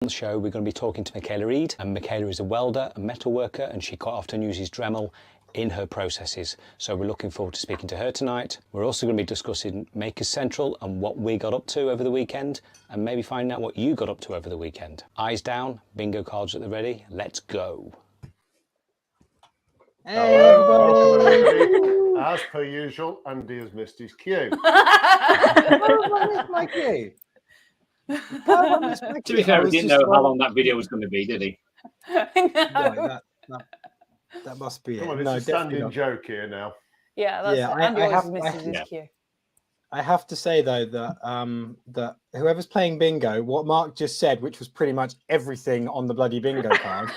On the show, we're going to be talking to Mikala Eade, and Mikala is a welder, a metal worker, and she quite often uses Dremel in her processes. So we're looking forward to speaking to her tonight. We're also going to be discussing Makers Central and what we got up to over the weekend, and maybe finding out what you got up to over the weekend. Eyes down, bingo cards at the ready, let's go. Hey, welcome everybody. As per usual, Andy has missed his cue. I missed my cue. To be fair, he didn't know how long that video was going to be, did he? No, that must be Come it. on, it's No, a standing definitely joke here now. Yeah, that's Yeah, it. Andy always misses his yeah. cue. I have to say though that that whoever's playing bingo, what Mark just said, which was pretty much everything on the bloody bingo card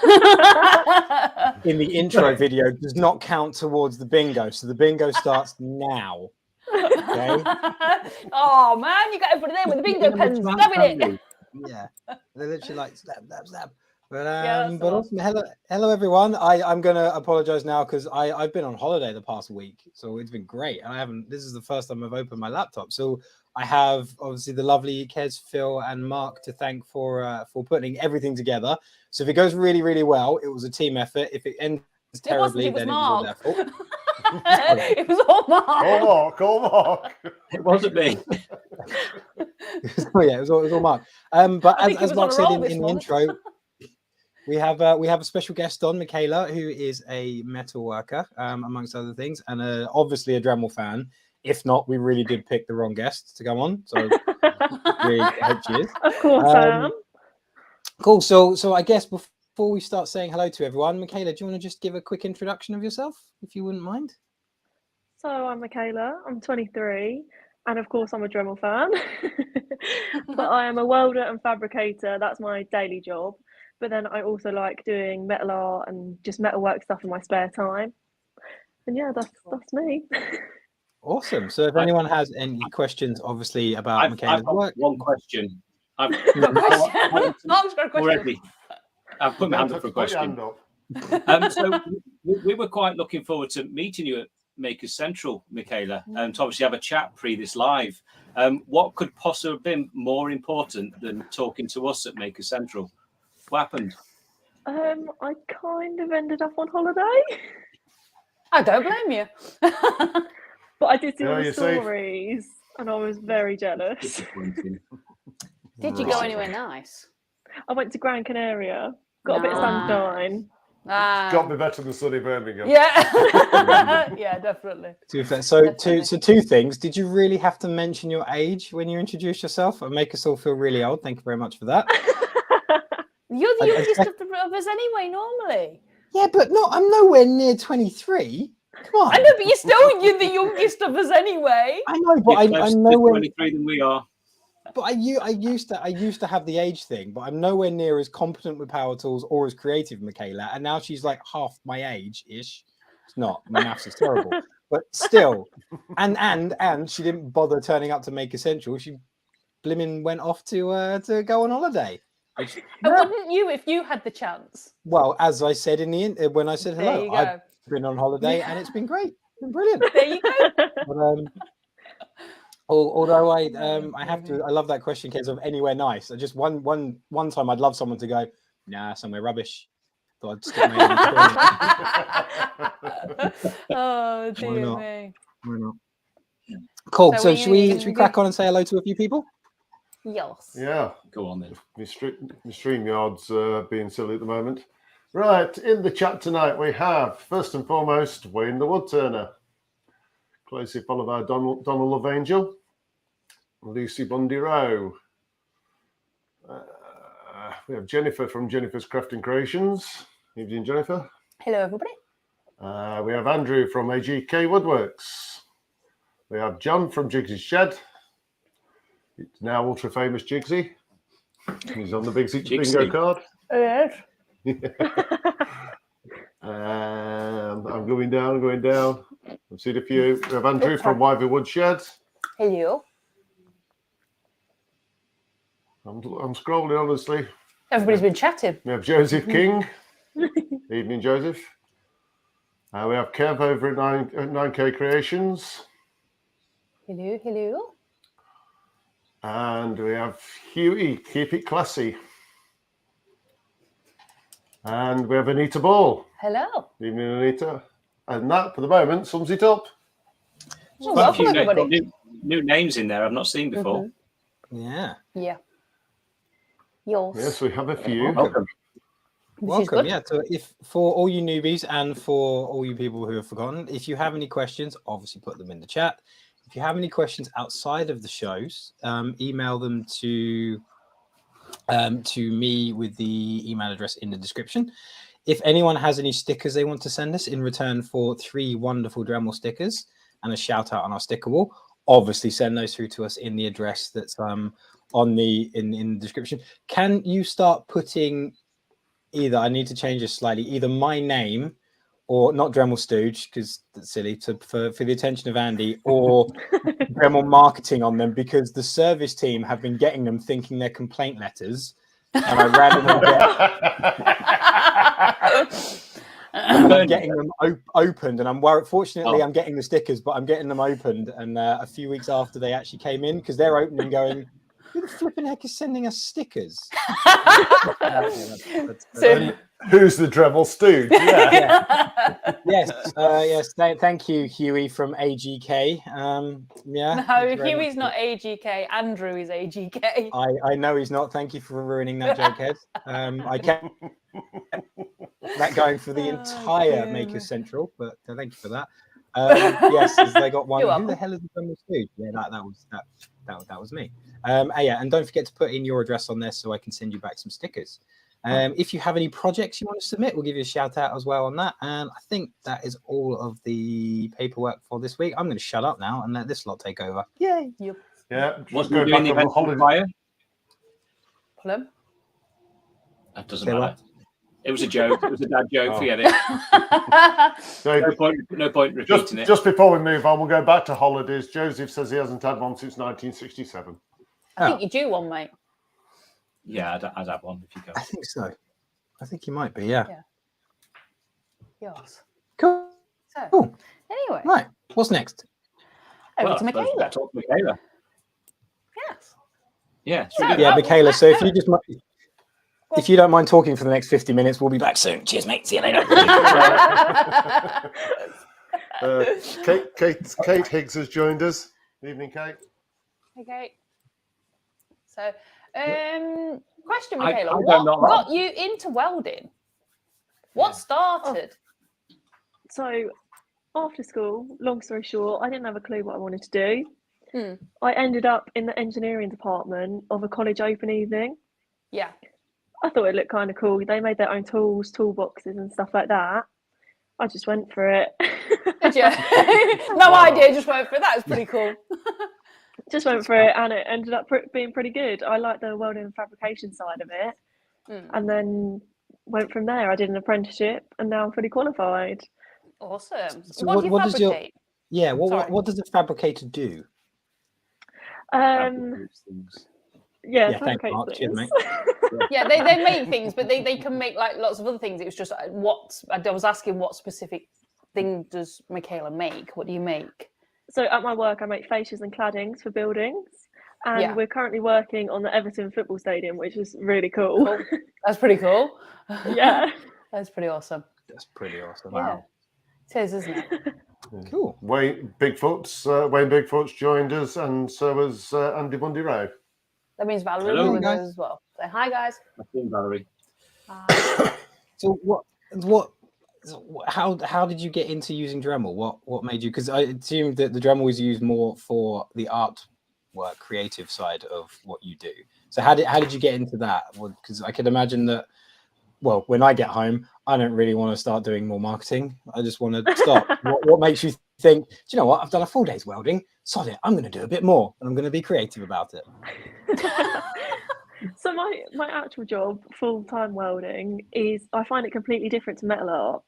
in the intro video, does not count towards the bingo. So the bingo starts now. Okay. Oh man, you got everybody there with the bingo pens, loving it. Yeah, they're literally like snap, snap, snap. But Yeah, but awesome. Hello everyone. I'm gonna apologize now because I've been on holiday the past week, so it's been great. And I haven't. This is the first time I've opened my laptop, so I have obviously the lovely Kez, Phil, and Mark to thank for putting everything together. So if it goes really, really well, it was a team effort. If it ends terribly, It was then it was all their Mark. fault. It was all Mark. Call Mark. It wasn't me. Oh yeah, it was all Mark. But I think he as was Mark on a said roll in the this intro, we have a special guest on, Mikala, who is a metal worker, amongst other things, and obviously a Dremel fan. If not, we really did pick the wrong guest to come on. So really hope she is. Of course I am. Cool. So I guess before we start saying hello to everyone, Mikala, do you want to just give a quick introduction of yourself, if you wouldn't mind? So I'm Mikala, I'm 23, and of course I'm a Dremel fan. But I am a welder and fabricator, that's my daily job. But then I also like doing metal art and just metalwork stuff in my spare time. And yeah, that's me. Awesome. So if anyone has any questions, obviously, about I've Mikala's got work. one question. Mark's got a question. Already. I've put my hand up for a question. So we were quite looking forward to meeting you at Makers Central, Mikala, and to obviously have a chat pre this live. What could possibly have been more important than talking to us at Makers Central? What happened? I kind of ended up on holiday. I don't blame you. But I did see all Yeah, the you're safe. stories and I was very jealous. Disappointing. Did you go anywhere nice? I went to Gran Canaria, got a bit of sunshine. Got to be better than sunny Birmingham. Yeah. Yeah, definitely. So two things. Did you really have to mention your age when you introduced yourself and make us all feel really old? Thank you very much for that. You're the youngest of us anyway, normally. Yeah, but I'm nowhere near 23. Come on. I know, but you're the youngest of us anyway. I know, but I'm nowhere. 23 than we are. But I used to have the age thing, but I'm nowhere near as competent with power tools or as creative, Mikala. And now she's like half my age ish. It's not. My maths is terrible, but still. And she didn't bother turning up to Make Essential. She blimmin' went off to go on holiday. Wouldn't you if you had the chance? Well, as I said when I said hello, I've been on holiday and it's been great. It's been brilliant. There you go. But, although I have to, I love that question, Kez, of anywhere nice. I just one time I'd love someone to go, nah, somewhere rubbish. Thought I'd stick my head in. Oh dear me. Why not? Cool. So should we crack go? on and say hello to a few people? Yes. Yeah. Go on then. My StreamYard's being silly at the moment. Right, in the chat tonight we have, first and foremost, Wayne the Woodturner. Closely followed by Donald Love Angel, Lucy Bundy Rowe. We have Jennifer from Jennifer's Crafting Creations. Evening, Jennifer. Hello, everybody. We have Andrew from AGK Woodworks. We have John from Jigsy's Shed. It's now ultra famous Jigsy. He's on the big bingo card. Yes. I'm going down. I've seen a few. We have Andrew from Wyvern Woodshed. Hello. I'm scrolling, honestly. Everybody's been chatting. We have Joseph King. Evening, Joseph. We have Kev over at 9K Creations. Hello. And we have Huey, Keep It Classy. And we have Anita Ball. Hello. Evening, Anita. And that, for the moment, sums it up. Well, Quite a welcome, few everybody. new names in there I've not seen before. Yeah. Yeah. Yours. Yes, we have a few. Welcome. Which is Welcome. good. Yeah. So if for all you newbies and for all you people who have forgotten, if you have any questions, obviously put them in the chat. If you have any questions outside of the shows, email them to me with the email address in the description. If anyone has any stickers they want to send us in return for 3 wonderful Dremel stickers and a shout out on our sticker wall, obviously send those through to us in the address that's on the in the description. Can you start putting either, I need to change this slightly, either my name or not Dremel Stooge, because that's silly, for the attention of Andy, or Dremel Marketing on them, because the service team have been getting them thinking they're complaint letters, and I randomly I'm getting them opened, and I'm worried. Fortunately, I'm getting the stickers, but I'm getting them opened, and a few weeks after they actually came in, because they're opening going, who the flipping heck is sending us stickers? Who's the Dremel Stooge? Yeah. Yes. Thank you, Huey from AGK. No, Huey's not AGK. Andrew is AGK. I know he's not. Thank you for ruining that joke, Ed. I kept that going for the entire Makers Central, but thank you for that. Yes, they got one. Who the hell is the Dremel Stooge? Yeah, that was me. And don't forget to put in your address on there so I can send you back some stickers. If you have any projects you want to submit, we'll give you a shout out as well on that. And I think that is all of the paperwork for this week. I'm going to shut up now and let this lot take over. Yay! Yep. Yeah. What's doing the event fire? Plum? That doesn't matter. It was a joke. It was a dad joke. Forget it. No point repeating it. Just before we move on, we'll go back to holidays. Joseph says he hasn't had one since 1967. I think you're due one, mate. Yeah, I'd have one if you go. I think so. I think you might be, yeah. Yours. Cool. So, Cool. anyway. Right. What's next? Over to Mikala. Talk to Mikala. Yes. Yeah. Mikala. So if you don't mind talking for the next 50 minutes, we'll be back soon. Cheers, mate. See you later. Kate Higgs has joined us. Evening, Kate. Okay. So, question, Mikala. What got you into welding? What started? So, after school, long story short, I didn't have a clue what I wanted to do. I ended up in the engineering department of a college open evening. Yeah. I thought it looked kind of cool. They made their own tools, toolboxes and stuff like that. I just went for it. Did you? No idea, just went for it. That was pretty cool. Just went for it, and it ended up being pretty good. I like the welding and fabrication side of it. And then went from there. I did an apprenticeship, and now I'm fully qualified. Awesome. So what do you fabricate? What does a fabricator do? Fabricate Mark. Cheers, mate. Yeah, they make things, but they can make like lots of other things. It was just I was asking what specific thing does Mikala make? What do you make? So at my work, I make fascias and claddings for buildings, and we're currently working on the Everton football stadium, which is really cool. That's pretty cool. Yeah, that's pretty awesome. That's pretty awesome. Yeah, it is, isn't it? Cool. Wayne Bigfoot's joined us, and so has Andy Bundy Rowe. That means Valerie was with us as well. Say hi, guys. I've seen Valerie. So how did you get into using Dremel? What made you? Because I assumed that the Dremel was used more for the artwork, creative side of what you do. So how did you get into that? Because I could imagine that. Well, when I get home, I don't really want to start doing more marketing. I just want to stop. What makes you think, do you know what? I've done a full day's welding. Sod it. I'm going to do a bit more, and I'm going to be creative about it. So my actual job, full-time welding, is I find it completely different to metal art.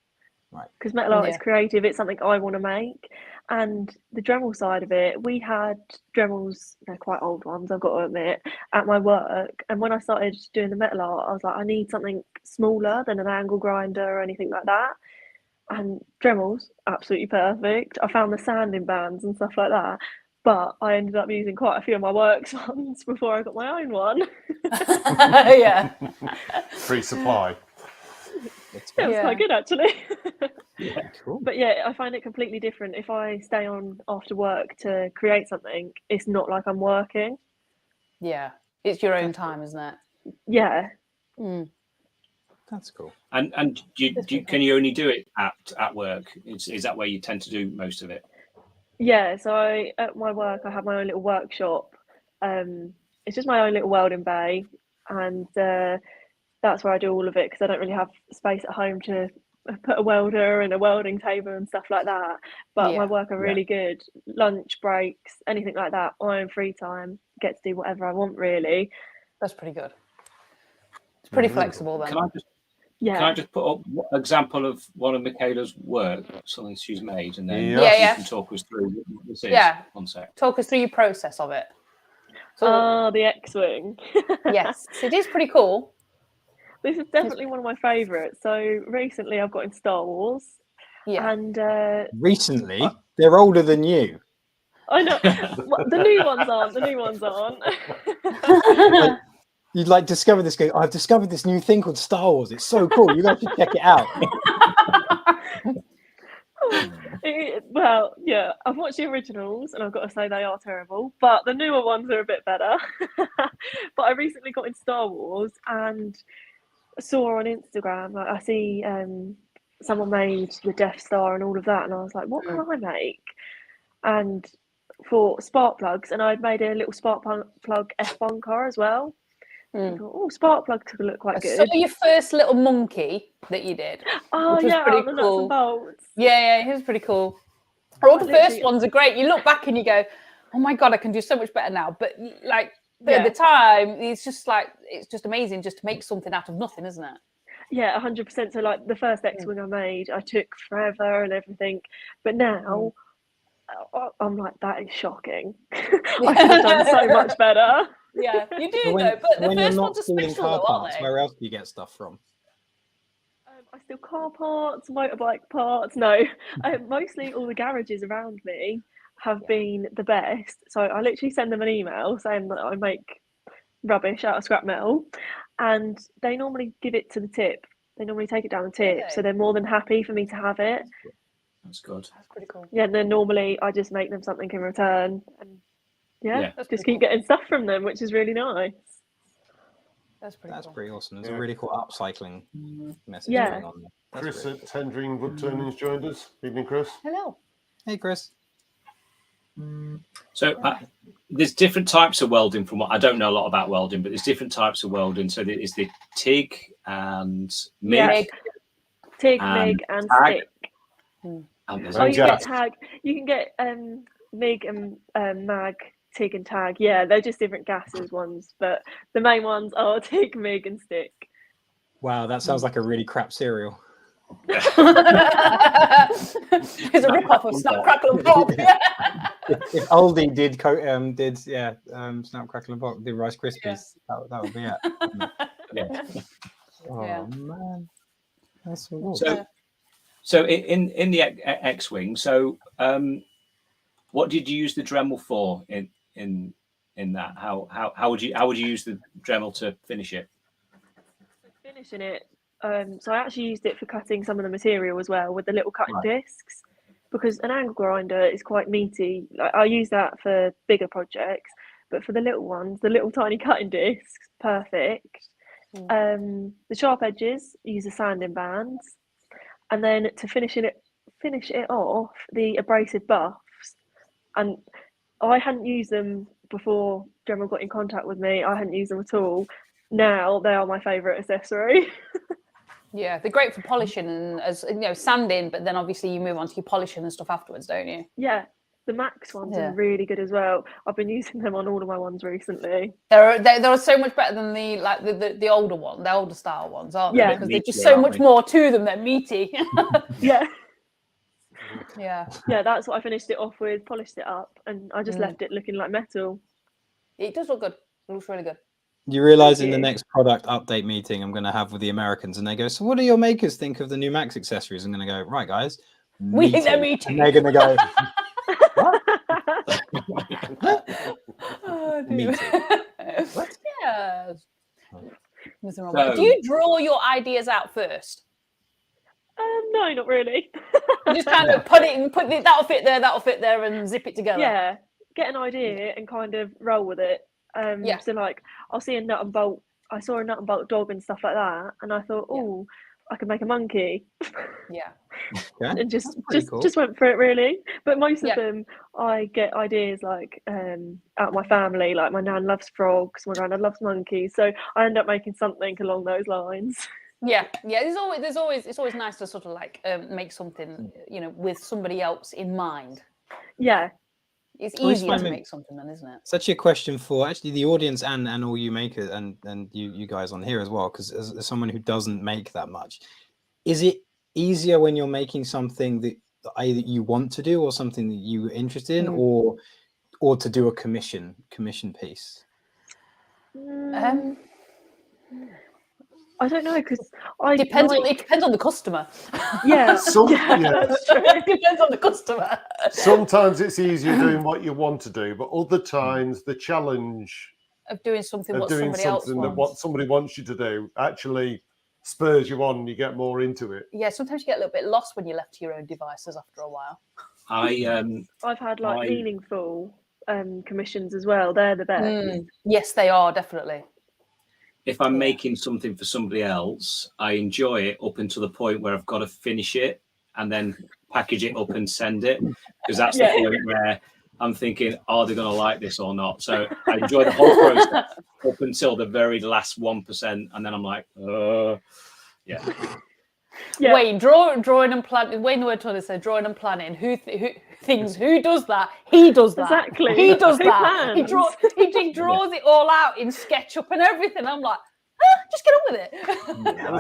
Right. Because metal art is creative. It's something I want to make. And the Dremel side of it, we had Dremels, they're quite old ones, I've got to admit, at my work. And when I started doing the metal art, I was like, I need something smaller than an angle grinder or anything like that. And Dremels, absolutely perfect. I found the sanding bands and stuff like that. But I ended up using quite a few of my works ones before I got my own one. Yeah. Free supply. It was quite good actually. Yeah. Cool. But yeah, I find it completely different. If I stay on after work to create something, it's not like I'm working. Yeah, it's your own time, isn't it? Yeah. Mm. That's cool. And can you only do it at work? Is that where you tend to do most of it? Yeah, so at my work, I have my own little workshop. It's just my own little welding bay, and that's where I do all of it because I don't really have space at home to put a welder and a welding table and stuff like that. But my work are really good. Lunch breaks, anything like that, my own free time, get to do whatever I want really. That's pretty good. It's pretty flexible then. Yeah. Can I just put up an example of one of Mikala's work, something she's made, and then Yes. you can talk us through what this is? Yeah. One sec. Talk us through your process of it. So, The X-Wing. yes, it is pretty cool. This is definitely one of my favourites. So recently I've got in Star Wars. Yeah. And Recently, they're older than you. I know. The new ones aren't. The new ones aren't. Like, you'd like discover this. Go, I've discovered this new thing called Star Wars. It's so cool. You guys should check it out. Well, yeah, I've watched the originals and I've got to say they are terrible, but the newer ones are a bit better. But I recently got in Star Wars and saw on Instagram, like I see someone made the Death Star and all of that, and I was like, what can I make? And for spark plugs, and I'd made a little spark plug F1 car as well. I thought, oh, spark plug could look quite good. So your first little monkey that you did. Oh which was yeah, pretty on the cool. nuts and bolts. Yeah, it was pretty cool. All the Literally- first ones are great. You look back and you go, oh my God, I can do so much better now. But like at the time, it's just amazing just to make something out of nothing, isn't it? Yeah, 100%. So like the first X-Wing I made, I took forever and everything. But now I'm like, that is shocking. I could have done so much better. Yeah, you do When, though. But the when you're first not ones are stealing special car though, aren't parts, they? where else do you get stuff from? I steal car parts, motorbike parts. No, mostly all the garages around me have been the best. So I literally send them an email saying that I make rubbish out of scrap metal, and they normally give it to the tip. They normally take it down the tip, Really? so they're more than happy for me to have it. That's good. That's pretty cool. Yeah, and then normally I just make them something in return, and That's just pretty keep getting stuff from them, which is really nice. That's pretty That's cool. pretty awesome. There's Yeah. a really cool upcycling message Yeah. going on there. That's Chris really at Tendring Wood Turnings joined us. Evening, Chris. Hello. cool. Hey, Chris. So there's different types of welding. From what I don't know a lot about welding, but there's different types of welding. So there is the TIG and MIG. Yeah. TIG, And MIG, and tag. stick. And there's Oh, you can get Jazz. tag. You can get MIG and mag, TIG and tag. Yeah, they're just different gases ones, but the main ones are TIG, MIG, and stick. Wow, that sounds like a really crap cereal. It's a rip-off of Snap, Crackle and Pop. If Aldi did Snap, Crackle and Pop, did Rice Krispies, that would be it. Yeah. Oh Yeah. man, that's so cool. So in the X-wing. So what did you use the Dremel for in that? How would you use the Dremel to finish it? Finishing it. So I actually used it for cutting some of the material as well with the little cutting discs, because an angle grinder is quite meaty. I use that for bigger projects, but for the little ones, the little tiny cutting discs, perfect. The sharp edges, use the sanding bands, and then to finish it off, the abrasive buffs. And I hadn't used them before Dremel got in contact with me. I hadn't used them at all. Now they are my favourite accessory. Yeah, they're great for polishing and as sanding, but then obviously you move on to your polishing and stuff afterwards, don't you? Yeah, the Max ones are really good as well. I've been using them on all of my ones recently. They're so much better than the older one, the older style ones, aren't Yeah. they? Because there's just so much more to them. They're meaty. Yeah. Yeah. Yeah, that's what I finished it off with, polished it up, and I just left it looking like metal. It does look good. It looks really good. You realize in the you. next product update meeting I'm going to have with the Americans, and they go, so what do your makers think of the new Max accessories? I'm going to go, right, guys. We think they're meaty. And they're going to go, Oh, meaty. Yes. Nothing wrong So- with it. Do you draw your ideas out first? No, not really. You just kind of that'll fit there, and zip it together. Yeah, get an idea and kind of roll with it. Yeah. So like, I'll see a nut and bolt. I saw a nut and bolt dog and stuff like that, and I thought, oh, I could make a monkey. Yeah. Okay. And just Cool. just went for it really. But most of Yeah. them, I get ideas like out of my family. Like my nan loves frogs, my granddad loves monkeys, so I end up making something along those lines. Yeah. It's always nice to sort of like make something, with somebody else in mind. Yeah. It's Always easier to find make something then, isn't it? It's actually a question for actually the audience and all you makers and you guys on here as well, because as someone who doesn't make that much, is it easier when you're making something that either you want to do or something that you're interested in, or to do a commission piece? I don't know, because it depends on the customer. Yeah. That's true. It depends on the customer. Sometimes it's easier doing what you want to do, but other times the challenge of doing something what somebody wants you to do actually spurs you on and you get more into it. Yeah, sometimes you get a little bit lost when you're left to your own devices after a while. I've had like meaningful commissions as well. They're the best. Yes, they are, definitely. If I'm making something for somebody else, I enjoy it up until the point where I've got to finish it and then package it up and send it, because that's the point where I'm thinking, are they going to like this or not? So I enjoy the whole process up until the very last 1%, and then I'm like, yeah. Wayne, drawing and planning. Wayne were trying to say drawing and planning. Who does that? He does that. Exactly. He does Who that. plans? He draws it all out in SketchUp and everything. I'm like, just get on with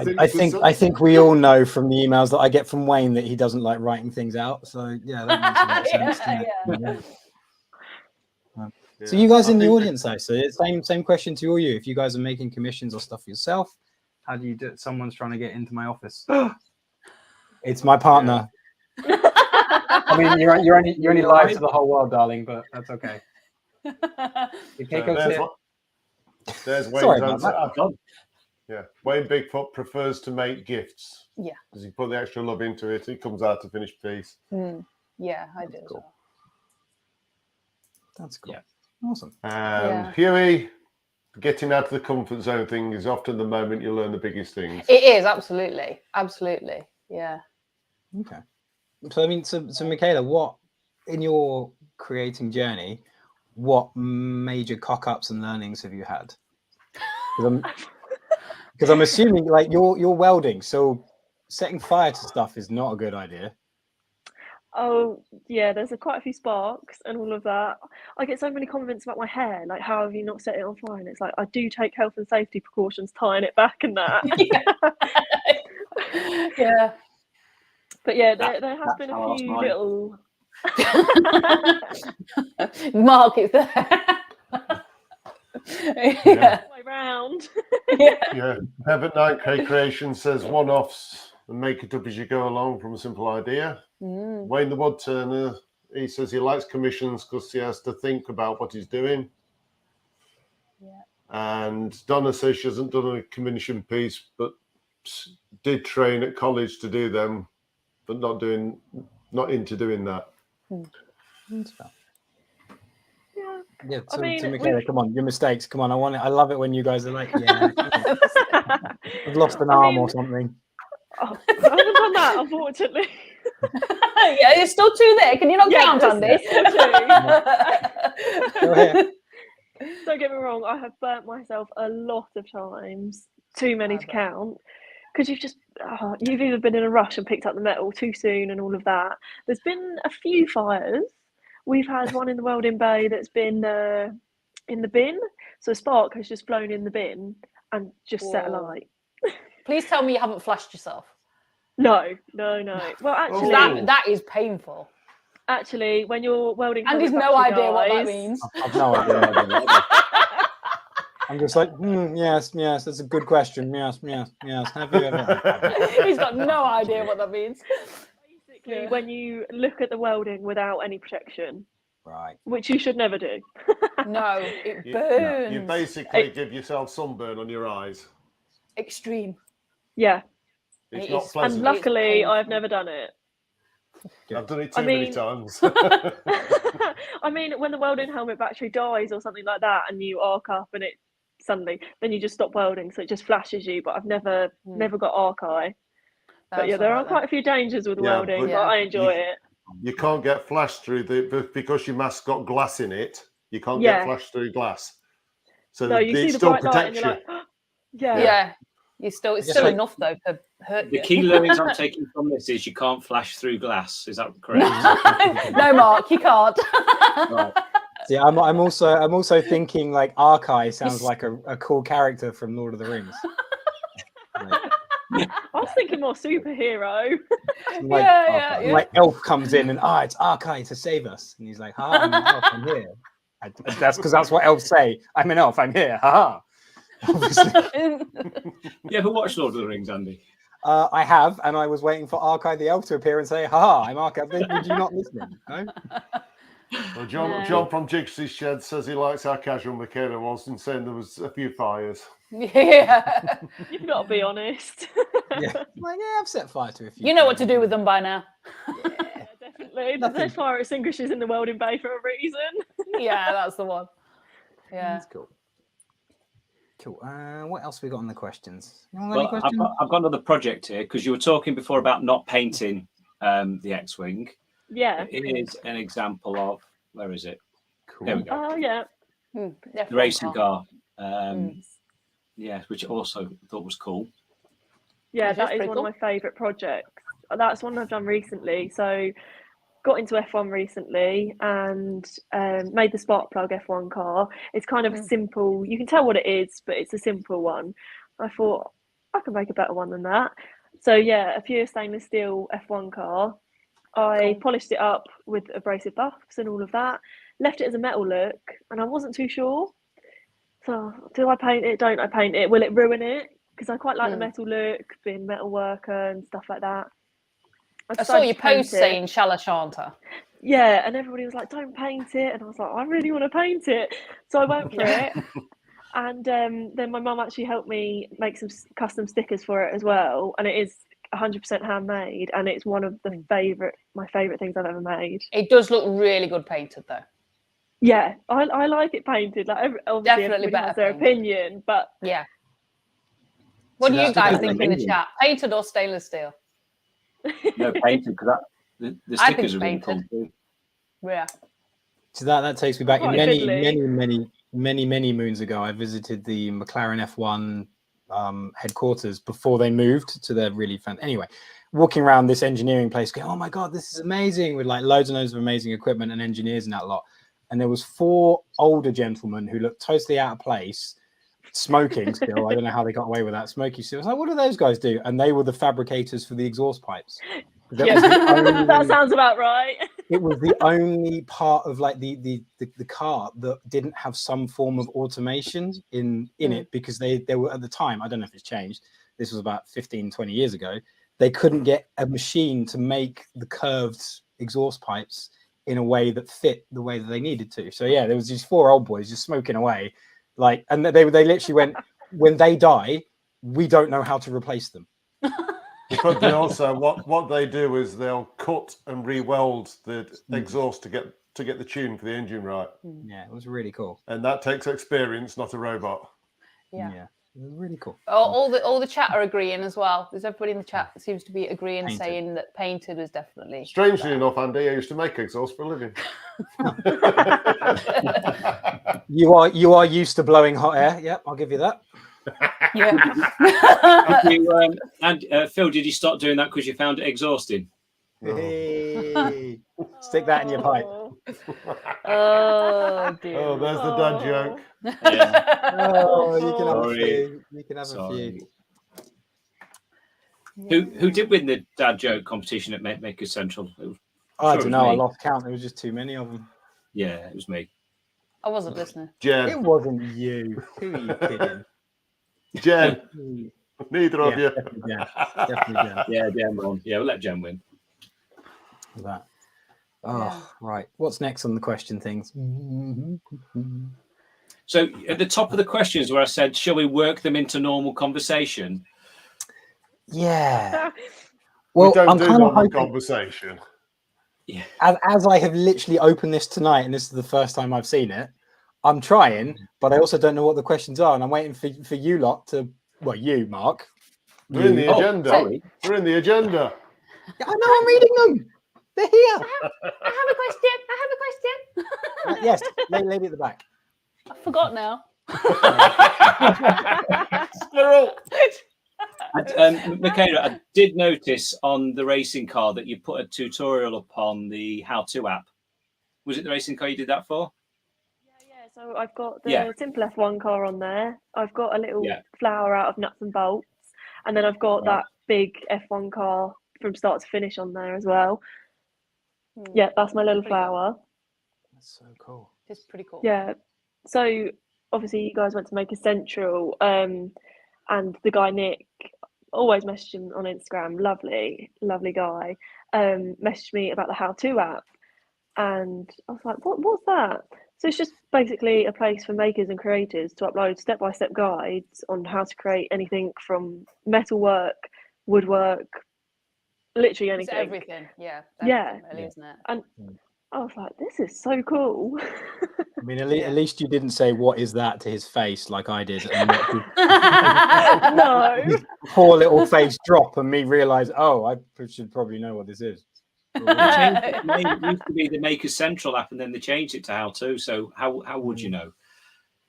it. I think we all know from the emails that I get from Wayne that he doesn't like writing things out. So yeah, that makes a lot of sense. So you guys in the audience, though, so same question to all you. If you guys are making commissions or stuff yourself, how do you do it? Someone's trying to get into my office. It's my partner. I mean, you're only live to the whole world, darling, but that's okay. There's Wayne's answer. Yeah, Wayne Bigfoot prefers to make gifts. Yeah, because he put the extra love into it. He comes out a finished piece. Yeah, I do. Cool. That's cool. Yeah. Awesome. Huey, getting out of the comfort zone thing is often the moment you learn the biggest things. It is, absolutely. Yeah. Okay. So I mean, so Mikala, what in your creating journey, what major cock-ups and learnings have you had? Because I'm assuming like you're welding, so setting fire to stuff is not a good idea. Oh yeah, there's quite a few sparks and all of that. I get so many comments about my hair, like how have you not set it on fire? And it's like I do take health and safety precautions, tying it back and that. Yeah. But yeah, there have been a few little Mark is there. Way round. Yeah. Heaven Night K Creation says one-offs and make it up as you go along from a simple idea. Wayne the Woodturner, he says he likes commissions because he has to think about what he's doing. And Donna says she hasn't done a commission piece, but did train at college to do them, but not into doing that. Yeah, so Mikala, come on, your mistakes. Come on, I love it when you guys are like, yeah, I've lost an arm or something. Oh, I haven't done that, unfortunately. Yeah, there's still two there. Can you not count on this? Go ahead. Don't get me wrong, I have burnt myself a lot of times, too many to count, because you've either been in a rush and picked up the metal too soon and all of that. There's been a few fires. We've had one in the welding bay that's been in the bin, so a spark has just blown in the bin and just set alight. Please tell me you haven't flashed yourself. No. Well, actually, that is painful. Actually, when you're welding, and he's no idea what that means. I've no idea. I'm just like, yes, that's a good question. Yes. Have you ever? He's got no idea what that means. Basically, when you look at the welding without any protection, right, which you should never do. No, it burns. You basically give yourself sunburn on your eyes. Extreme. Yeah. It's It not is- pleasant. And luckily, painful. I've never done it. I've done it I too many mean- times. I mean, when the welding helmet battery dies or something like that, and you arc up and it suddenly, then you just stop welding, so it just flashes you. But I've never got arc eye. But yeah, That's there all are right quite a few dangers with Yeah, welding, but but I enjoy it. You can't get flash through because your mask's got glass in it. You can't Yeah. get flash through glass. So No, you see it the still bright light and protects you're you. like, then. yeah. Yeah. It's Just still like- enough though to hurt The you. key learnings I'm taking from this is you can't flash through glass. Is that correct? No, Mark, you can't. Right. See, I'm also thinking like Archive sounds like a cool character from Lord of the Rings. I was thinking more superhero. Like, Yeah. like Elf comes in and it's Archive to save us, and he's like, I'm an elf, I'm here. That's because that's what elves say. I'm an elf, I'm here. Ha Obviously. You ever watched Lord of the Rings, Andy? I have, and I was waiting for Archive the elf to appear and say, I'm Archive. Did you not listen? No? Well, John from Jigsaw Shed says he likes how casual Mikala was and saying there was a few fires. Yeah. You've got to be honest. Yeah. Like, yeah, I've set fire to a few. You know what to do with them by now. Yeah, definitely. Nothing. There's fire extinguishers in the welding bay for a reason. Yeah, that's the one. Yeah. That's cool. Cool. What else we got on the questions? You want Well, any questions? I've got another project here because you were talking before about not painting the X-Wing. Yeah. It is an example of, where is it? Cool. There we go. Oh, yeah. The racing car. Mm. Yeah, which I also thought was cool. Yeah, Which is that is pretty one cool. of my favourite projects. That's one I've done recently. So, got into F1 recently and made the spark plug F1 car. It's kind of simple. You can tell what it is, but it's a simple one. I thought I could make a better one than that. So yeah, a pure stainless steel F1 car. I polished it up with abrasive buffs and all of that. Left it as a metal look, and I wasn't too sure. So, do I paint it? Don't I paint it? Will it ruin it? Because I quite like the metal look, being metal worker and stuff like that. I saw your decided to paint post it. saying Shalla Shanta. Yeah, and everybody was like, "Don't paint it," and I was like, "I really want to paint it," so I went for it. And then my mum actually helped me make some custom stickers for it as well, and it is 100% handmade, and it's one of my favourite things I've ever made. It does look really good painted though. Yeah, I like it painted. Like obviously Definitely everybody better has their painted. opinion, but Yeah. What do you that's guys definitely think in the amazing. chat? Painted or stainless steel? No painted because the I think stickers are really cool painted. too. Yeah. So that takes me back. Quite Many fiddly. moons ago, I visited the McLaren F1 headquarters before they moved to their really fun. Anyway, walking around this engineering place, going, "Oh my god, this is amazing!" with like loads and loads of amazing equipment and engineers and that lot. And there was 4 older gentlemen who looked totally out of place, smoking still. I don't know how they got away with that. Smoking still. I was like, what do those guys do? And they were the fabricators for the exhaust pipes. That was the that sounds about right. it was the only part of like the car that didn't have some form of automation in it, because they were at the time, I don't know if it's changed, this was about 15-20 years ago, they couldn't get a machine to make the curved exhaust pipes in a way that fit the way that they needed to. So yeah, there was these 4 old boys just smoking away, like, and they literally went, when they die, we don't know how to replace them. But they also what they do is they'll cut and re-weld the exhaust to get the tune for the engine right. Yeah, it was really cool. And that takes experience, not a robot. Yeah. It was really cool. All the chat are agreeing as well. There's everybody in the chat that seems to be agreeing, Painted. saying that painted is definitely. Strangely enough, Andy, I used to make exhaust for a living. You are used to blowing hot air. Yep, I'll give you that. Yeah. And Phil, did you stop doing that because you found it exhausting? Hey, stick that in your pipe. Oh dear. Oh, there's the dad joke. Yeah. Oh, you can have Sorry. a few. You can have a Sorry. few. Who did win the dad joke competition at Maker Central? I Sure, don't it know. was I me. lost count. There was just too many of them. Yeah, it was me. I wasn't listening. It Jen, wasn't you. Who are you kidding? Jen, neither of you. Definitely Jen. Definitely Jen. Yeah, Jen won. Yeah, we'll let Jen win. That. Oh, right. What's next on the question things? So at the top of the questions where I said, shall we work them into normal conversation? Yeah. We Well, don't I'm do kind of normal hoping, conversation. as I have literally opened this tonight, and this is the first time I've seen it, I'm trying, but I also don't know what the questions are, and I'm waiting for you lot to, well, you, Mark. They're in the Oh, agenda. sorry. They're in the agenda. Yeah, I know, I'm reading them. They're here. I have a question. Yes, lady at the back. I forgot now. Squirrel. Mikala, I did notice on the racing car that you put a tutorial up on the how-to app. Was it the racing car you did that for? Yeah, so I've got the simple F1 car on there. I've got a little flower out of nuts and bolts, and then I've got that big F1 car from start to finish on there as well. Yeah, that's my little flower. That's so cool. It's pretty cool. Yeah. So obviously you guys went to Maker Central, and the guy Nick, always messaged him on Instagram, lovely guy, messaged me about the how-to app, and I was like, what's that? So it's just basically a place for makers and creators to upload step-by-step guides on how to create anything from metalwork, woodwork, literally anything. It's everything, really, isn't it? And I was like, this is so cool. I mean, at least you didn't say, what is that, to his face like I did. And No. Poor little face drop and me realise, oh, I should probably know what this is. It used to be the Maker Central app, and then they changed it to how-to. So how would you know?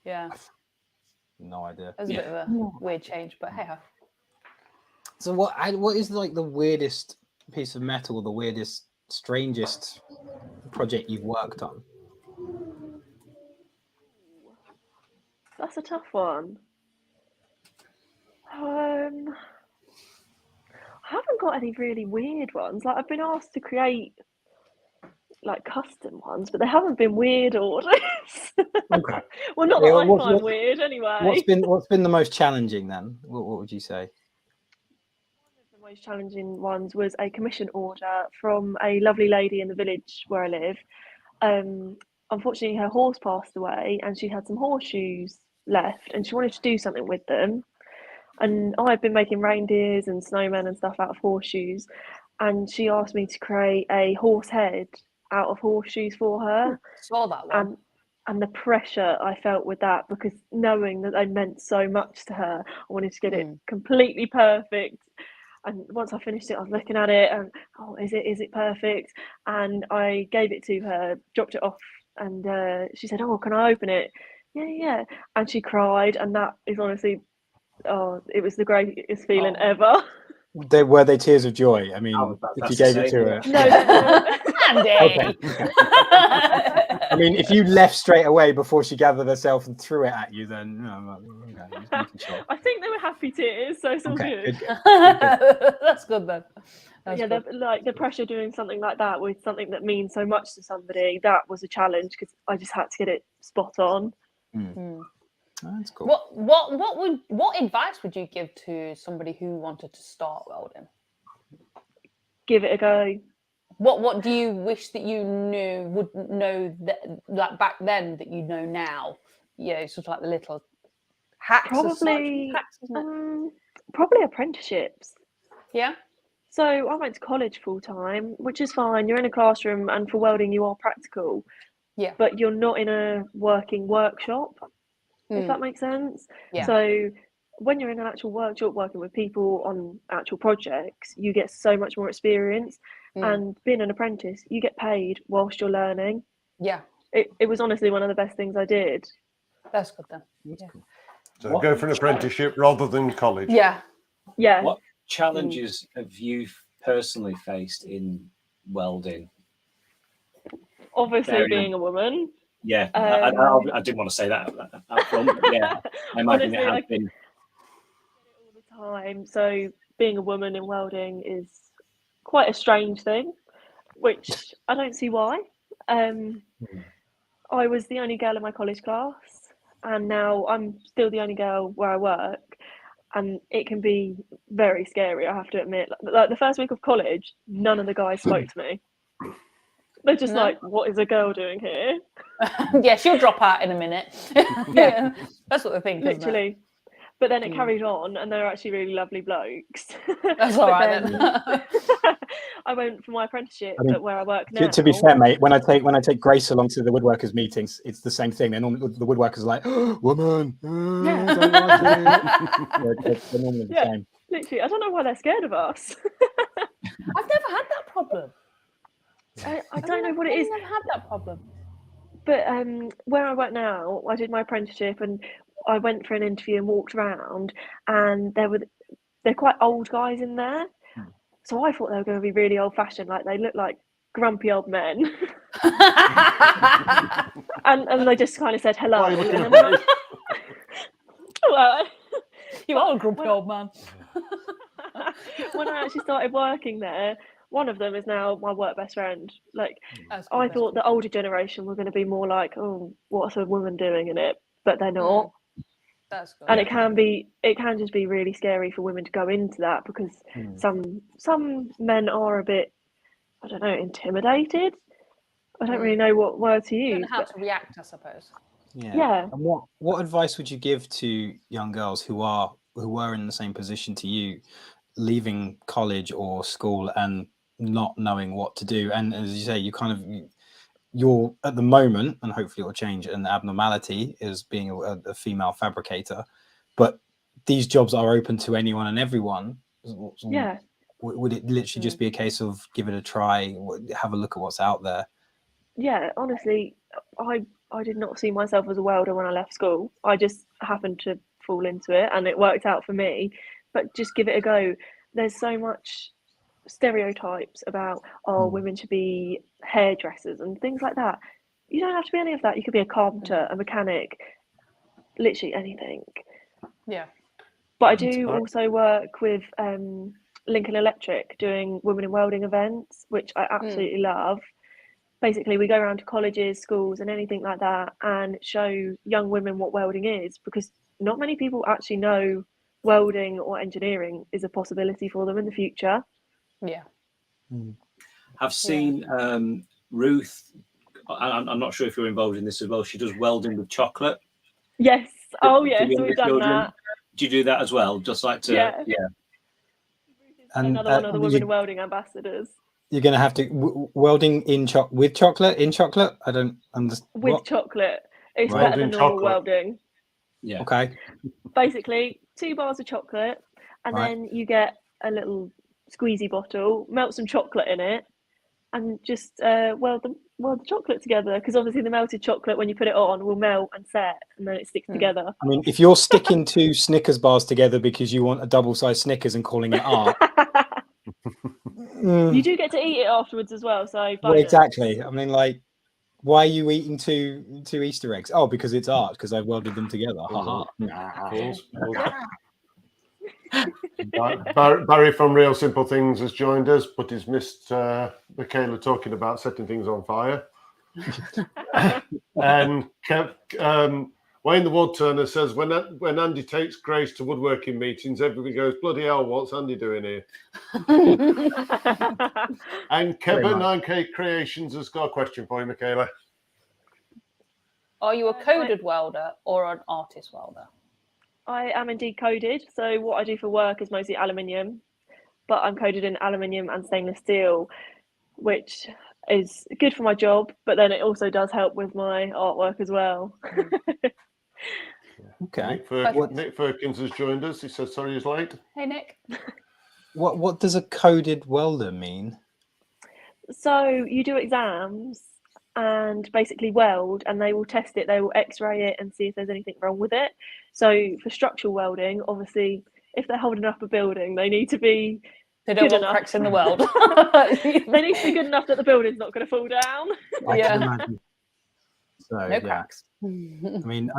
Yeah. No idea. It was a bit of a weird change, but hey. So what is like the weirdest piece of metal, the weirdest, strangest project you've worked on? That's a tough one. I haven't got any really weird ones. Like, I've been asked to create like custom ones, but they haven't been weird orders. Okay. Well, not that I find weird anyway. What's been the most challenging then? What would you say? One of the most challenging ones was a commission order from a lovely lady in the village where I live. Unfortunately, her horse passed away, and she had some horseshoes left, and she wanted to do something with them. And I've been making reindeers and snowmen and stuff out of horseshoes, and she asked me to create a horse head out of horseshoes for her. Saw that one. And the pressure I felt with that, because knowing that they meant so much to her, I wanted to get it completely perfect. And once I finished it, I was looking at it and, is it perfect? And I gave it to her, dropped it off, and she said, can I open it? Yeah. And she cried, and that is honestly, it was the greatest feeling ever. Were they tears of joy? I mean, if you gave it to her. No. Andy. Okay. I mean, if you left straight away before she gathered herself and threw it at you, then sure. I think they were happy tears, so it's all good. That's good then. The pressure doing something like that with something that means so much to somebody, that was a challenge, because I just had to get it spot on. That's cool. What advice would you give to somebody who wanted to start welding? Give it a go. What do you wish that you would know that, like back then, that you know now? Sort of like the little hacks. Probably apprenticeships. Yeah. So I went to college full time, which is fine. You're in a classroom, and for welding you are practical. Yeah. But you're not in a working workshop, if that makes sense. Yeah. So when you're in an actual workshop working with people on actual projects, you get so much more experience. And being an apprentice, you get paid whilst you're learning. Yeah. It was honestly one of the best things I did. That's good then. Cool. So go for an apprenticeship rather than college. Yeah. Yeah. What challenges have you personally faced in welding? Obviously, being a woman. Yeah, I didn't want to say that up front, but yeah, I imagine honestly, it has been. All the time. So being a woman in welding is quite a strange thing, which I don't see why. I was the only girl in my college class, and now I'm still the only girl where I work, and it can be very scary, I have to admit. Like the first week of college, none of the guys spoke to me. They're just like, what is a girl doing here? Yeah, she'll drop out in a minute. Yeah. That's what they think. Literally. But then it carried on, and they're actually really lovely blokes. That's all right then. I went for my apprenticeship I mean, at where I work now. To be fair, mate, when I take Grace along to the woodworkers meetings, it's the same thing. They're normally, the woodworkers are like, oh, woman, Yeah. don't like it. They're normally the same. Literally, I don't know why they're scared of us. I've never had that problem. I don't know what it is. I've never had that problem. But where I work now, I did my apprenticeship and I went for an interview and walked around, and they're quite old guys in there. So I thought they were going to be really old-fashioned, like they look like grumpy old men. and they just kind of said hello. Why are you looking And at me? well, You are a grumpy old man. when I actually started working there, one of them is now my work best friend. Like, I thought the older generation were going to be more like, oh, what's a woman doing in it? But they're not. That's good. And it can just be really scary for women to go into that, because some men are a bit, I don't know, intimidated. I don't really know what word to use. You don't know how to react, I suppose. Yeah. And what advice would you give to young girls who were in the same position to you, leaving college or school and not knowing what to do? And as you say, you're at the moment, and hopefully it will change, and the abnormality is being a female fabricator, but these jobs are open to anyone and everyone. Yeah. Would it literally just be a case of give it a try, have a look at what's out there? Yeah, honestly, I did not see myself as a welder when I left school. I just happened to fall into it and it worked out for me. But just give it a go. There's so much stereotypes about, women should be hairdressers and things like that. You don't have to be any of that. You could be a carpenter, a mechanic, literally anything. Yeah. But I do also work with Lincoln Electric doing women in welding events, which I absolutely love. Basically, we go around to colleges, schools, and anything like that and show young women what welding is, because not many people actually know welding or engineering is a possibility for them in the future. Yeah. I've seen Ruth, I'm not sure if you're involved in this as well, she does welding with chocolate. Yes. Oh, yes, we've done children. that. Do you do that as well? Just like to, Yeah. And another one of the women welding ambassadors. You're going to have to welding with chocolate in chocolate. I don't understand. With chocolate, it's Right. better than normal welding. Yeah. Okay. Basically, 2 bars of chocolate, and then you get a little squeezy bottle, melt some chocolate in it, and just weld the chocolate together. Because obviously, the melted chocolate, when you put it on, will melt and set, and then it sticks together. I mean, if you're sticking 2 Snickers bars together because you want a double-sized Snickers and calling it art. You do get to eat it afterwards as well, so well, exactly. I mean, like, why are you eating two Easter eggs? Oh, because it's art, because I've welded them together. Barry from Real Simple Things has joined us, but he's missed Mikala talking about setting things on fire. And Wayne the Woodturner says, when Andy takes Grace to woodworking meetings, everybody goes, bloody hell, what's Andy doing here? And Kevin 9K Creations has got a question for you, Mikala. Are you a coded welder or an artist welder? I am indeed coded. So what I do for work is mostly aluminium, but I'm coded in aluminium and stainless steel, which is good for my job, but then it also does help with my artwork as well. Okay. Nick Firkins has joined us. He says, sorry he's late. Hey, Nick. What does a coded welder mean? So you do exams and basically weld, and they will test it. They will x-ray it and see if there's anything wrong with it. So for structural welding, obviously, if they're holding up a building, they need to be They don't want cracks in the world. They need to be good enough that the building's not going to fall down. I can imagine. So, no cracks. I mean,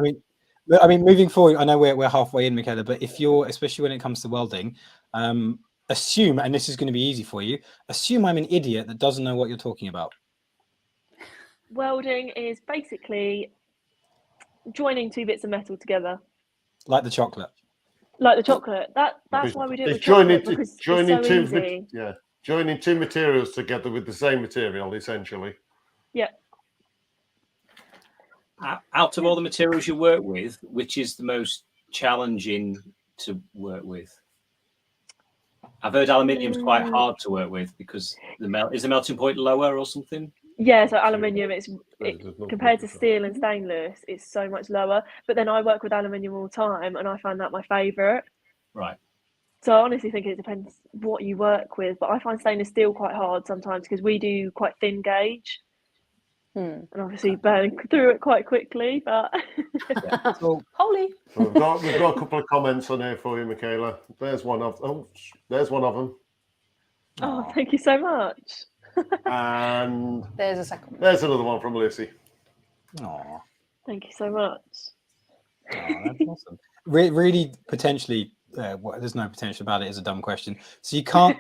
moving forward, I know we're halfway in, Mikala, but if you're, especially when it comes to welding, assume, and this is going to be easy for you, assume I'm an idiot that doesn't know what you're talking about. Welding is basically joining 2 bits of metal together. Like the chocolate. Like the chocolate. That's why we do it with chocolate, because it's so easy. Joining 2 materials together with the same material, essentially. Yeah. Out of all the materials you work with, which is the most challenging to work with? I've heard aluminium's quite hard to work with because is the melting point lower or something? Yeah, so aluminium, compared to steel and stainless, it's so much lower. But then I work with aluminium all the time, and I find that my favourite. Right. So I honestly think it depends what you work with. But I find stainless steel quite hard sometimes because we do quite thin gauge, and obviously burning through it quite quickly. But Holy. We've got a couple of comments on here for you, Mikala. There's one of them. Oh, thank you so much. And There's a second one. There's another one from Lucy. Oh, thank you so much. that's awesome. Really, potentially, there's no potential about it. Is a dumb question. So you can't.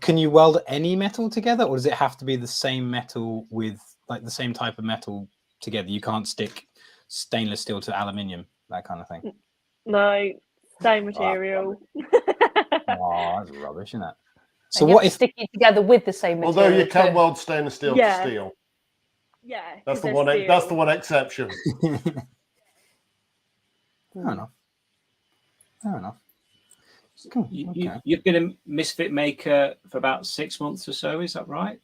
Can you weld any metal together, or does it have to be the same metal with like the same type of metal together? You can't stick stainless steel to aluminium, that kind of thing. No, same material. Oh, that's rubbish, isn't it? So what if stick it together with the same material? Although you can weld stainless steel to steel. Yeah, that's the one. That's the one exception. Fair enough. Cool. You've been a Misfit Maker for about 6 months or so, is that right?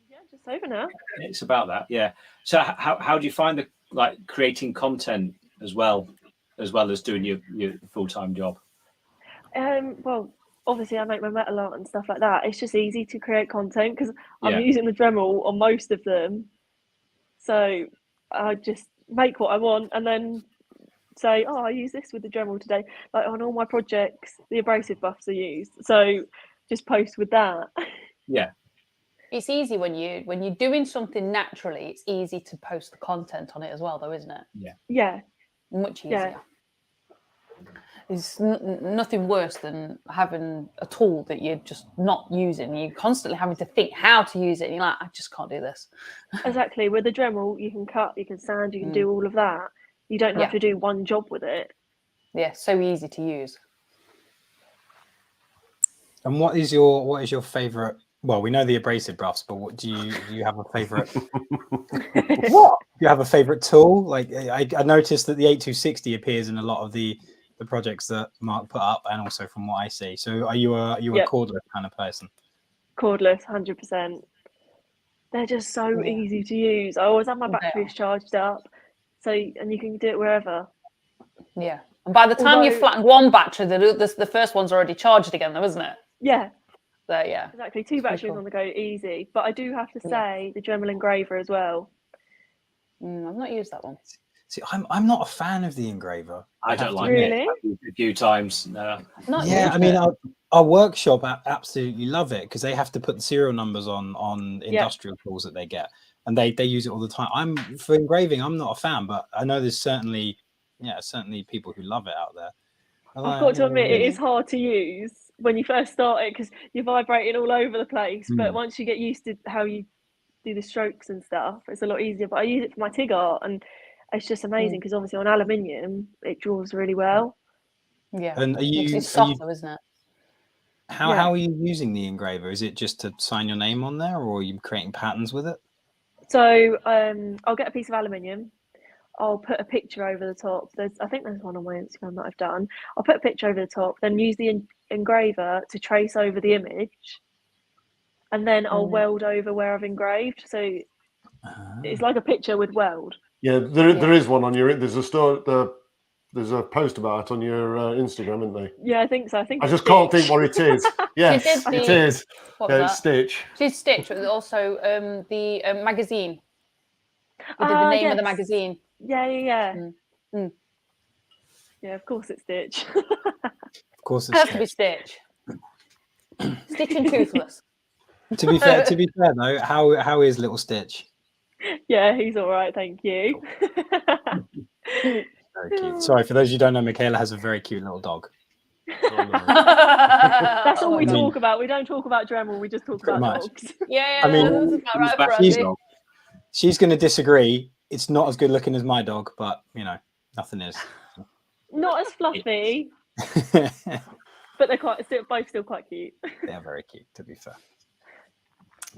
Yeah, just over now. It's about that, yeah. So how do you find creating content as well as doing your full-time job? Well, obviously I make my metal art and stuff like that. It's just easy to create content because I'm using the Dremel on most of them. So I just make what I want and then say, oh, I use this with the Dremel today. Like on all my projects, the abrasive buffs are used. So just post with that. Yeah. It's easy when you're doing something naturally, it's easy to post the content on it as well, though, isn't it? Yeah. Yeah. Much easier. Yeah. There's nothing worse than having a tool that you're just not using. You're constantly having to think how to use it. And you're like, I just can't do this. Exactly. With the Dremel, you can cut, you can sand, you can do all of that. You don't have to do one job with it. Yeah, so easy to use. And what is your favorite? Well, we know the abrasive buffs, but what do you have a favorite? What? Do you have a favorite tool? Like I noticed that the 8260 appears in a lot of the projects that Mark put up, and also from what I see. So are you a cordless kind of person? Cordless, 100%. They're just so easy to use. I always have my batteries charged up, and you can do it wherever. Yeah, and by the time you've flattened one battery, the first one's already charged again, though, isn't it? Yeah. So yeah, exactly. 2 batteries on the go, easy. But I do have to say the Dremel engraver as well. I've not used that one. See, I'm not a fan of the engraver. I don't like it. I've used it a few times. No. I mean, our workshop absolutely love it because they have to put the serial numbers on industrial tools that they get, and they use it all the time. For engraving, I'm not a fan, but I know there's certainly people who love it out there. I've got to admit, it is hard to use when you first start it because you're vibrating all over the place. But once you get used to how you do the strokes and stuff, it's a lot easier. But I use it for my TIG art, and it's just amazing because obviously on aluminium, it draws really well. Yeah, and it's softer, isn't it? How are you using the engraver? Is it just to sign your name on there, or are you creating patterns with it? So I'll get a piece of aluminium. I'll put a picture over the top. I think there's one on my Instagram that I've done. I'll put a picture over the top, then use the engraver to trace over the image, and then I'll weld over where I've engraved. So it's like a picture with weld. Yeah, there is one on your. There's a store. There's a post about it on your Instagram, isn't there? Yeah, I think so. I just can't think what it is. Yes, it is. It's Stitch. She's Stitch, but also the magazine. We did the name of the magazine. Yeah. Yeah, of course it's Stitch. Of course it's Stitch. Has to be Stitch. Stitch and Toothless. To be fair though, how is little Stitch? Yeah, he's all right, thank you. Very cute. Sorry, for those who don't know, Mikala has a very cute little dog. That's all we talk about. We don't talk about Dremel, we just talk about dogs. Yeah, I mean, that's about right for she's going to disagree. It's not as good looking as my dog, but nothing is. Not as fluffy, but they're both still quite cute. They're very cute, to be fair.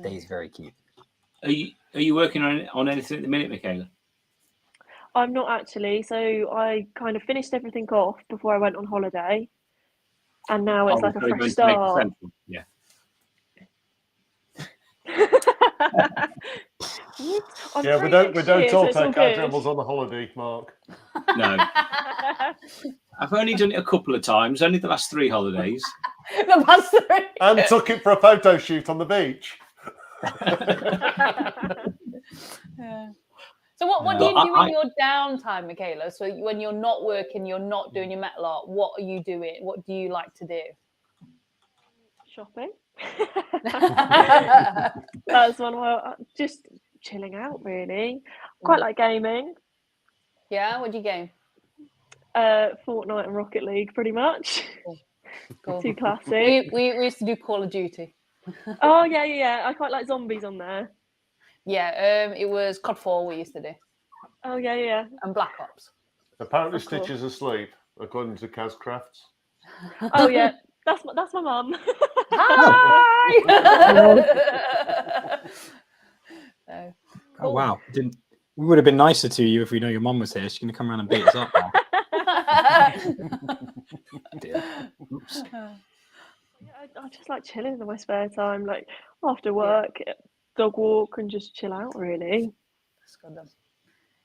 He's very cute. Are you working on anything at the minute, Mikala? I'm not actually. So I kind of finished everything off before I went on holiday, and now it's like a so you're fresh going to Maker start. Central? Yeah. I'm Yeah, we free don't next all year, so it's all take our good. Dremels on the holiday, Mark. No. I've only done it a couple of times, only the last 3 holidays. The past 3. And took it for a photo shoot on the beach. Yeah. So what do you do in your downtime, Mikala? So when you're not working, you're not doing your metal art, what are you doing? What do you like to do? Shopping. That's one where just chilling out, really. Quite like gaming. Yeah, what do you game? Fortnite and Rocket League, pretty much. Cool. Too classic. We used to do Call of Duty. Oh yeah. I quite like zombies on there. Yeah, it was COD 4 we used to do. Oh yeah. And Black Ops. Apparently, Of course. Stitch is asleep, according to Kaz Crafts. Oh yeah, that's my mum. Hi. Oh Cool. wow! We would have been nicer to you if we know your mum was here. She's going to come around and beat us up now. Dear. Oops. I just like chilling in my spare time, like after work, dog walk and just chill out. Really. That's good then.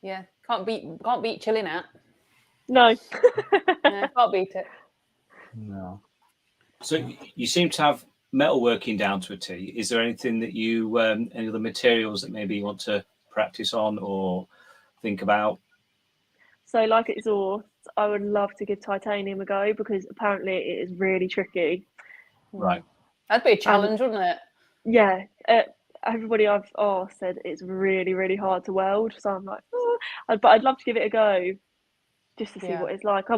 Yeah, can't beat chilling out. No. Yeah, can't beat it. No. So you seem to have metalworking down to a T. Is there anything that you, any other materials that maybe you want to practice on or think about? So like exhaust, I would love to give titanium a go because apparently it is really tricky. Right. That'd be a challenge, wouldn't it? Yeah. Everybody I've asked said it's really, really hard to weld. So I'm like, but I'd love to give it a go just to see what it's like. I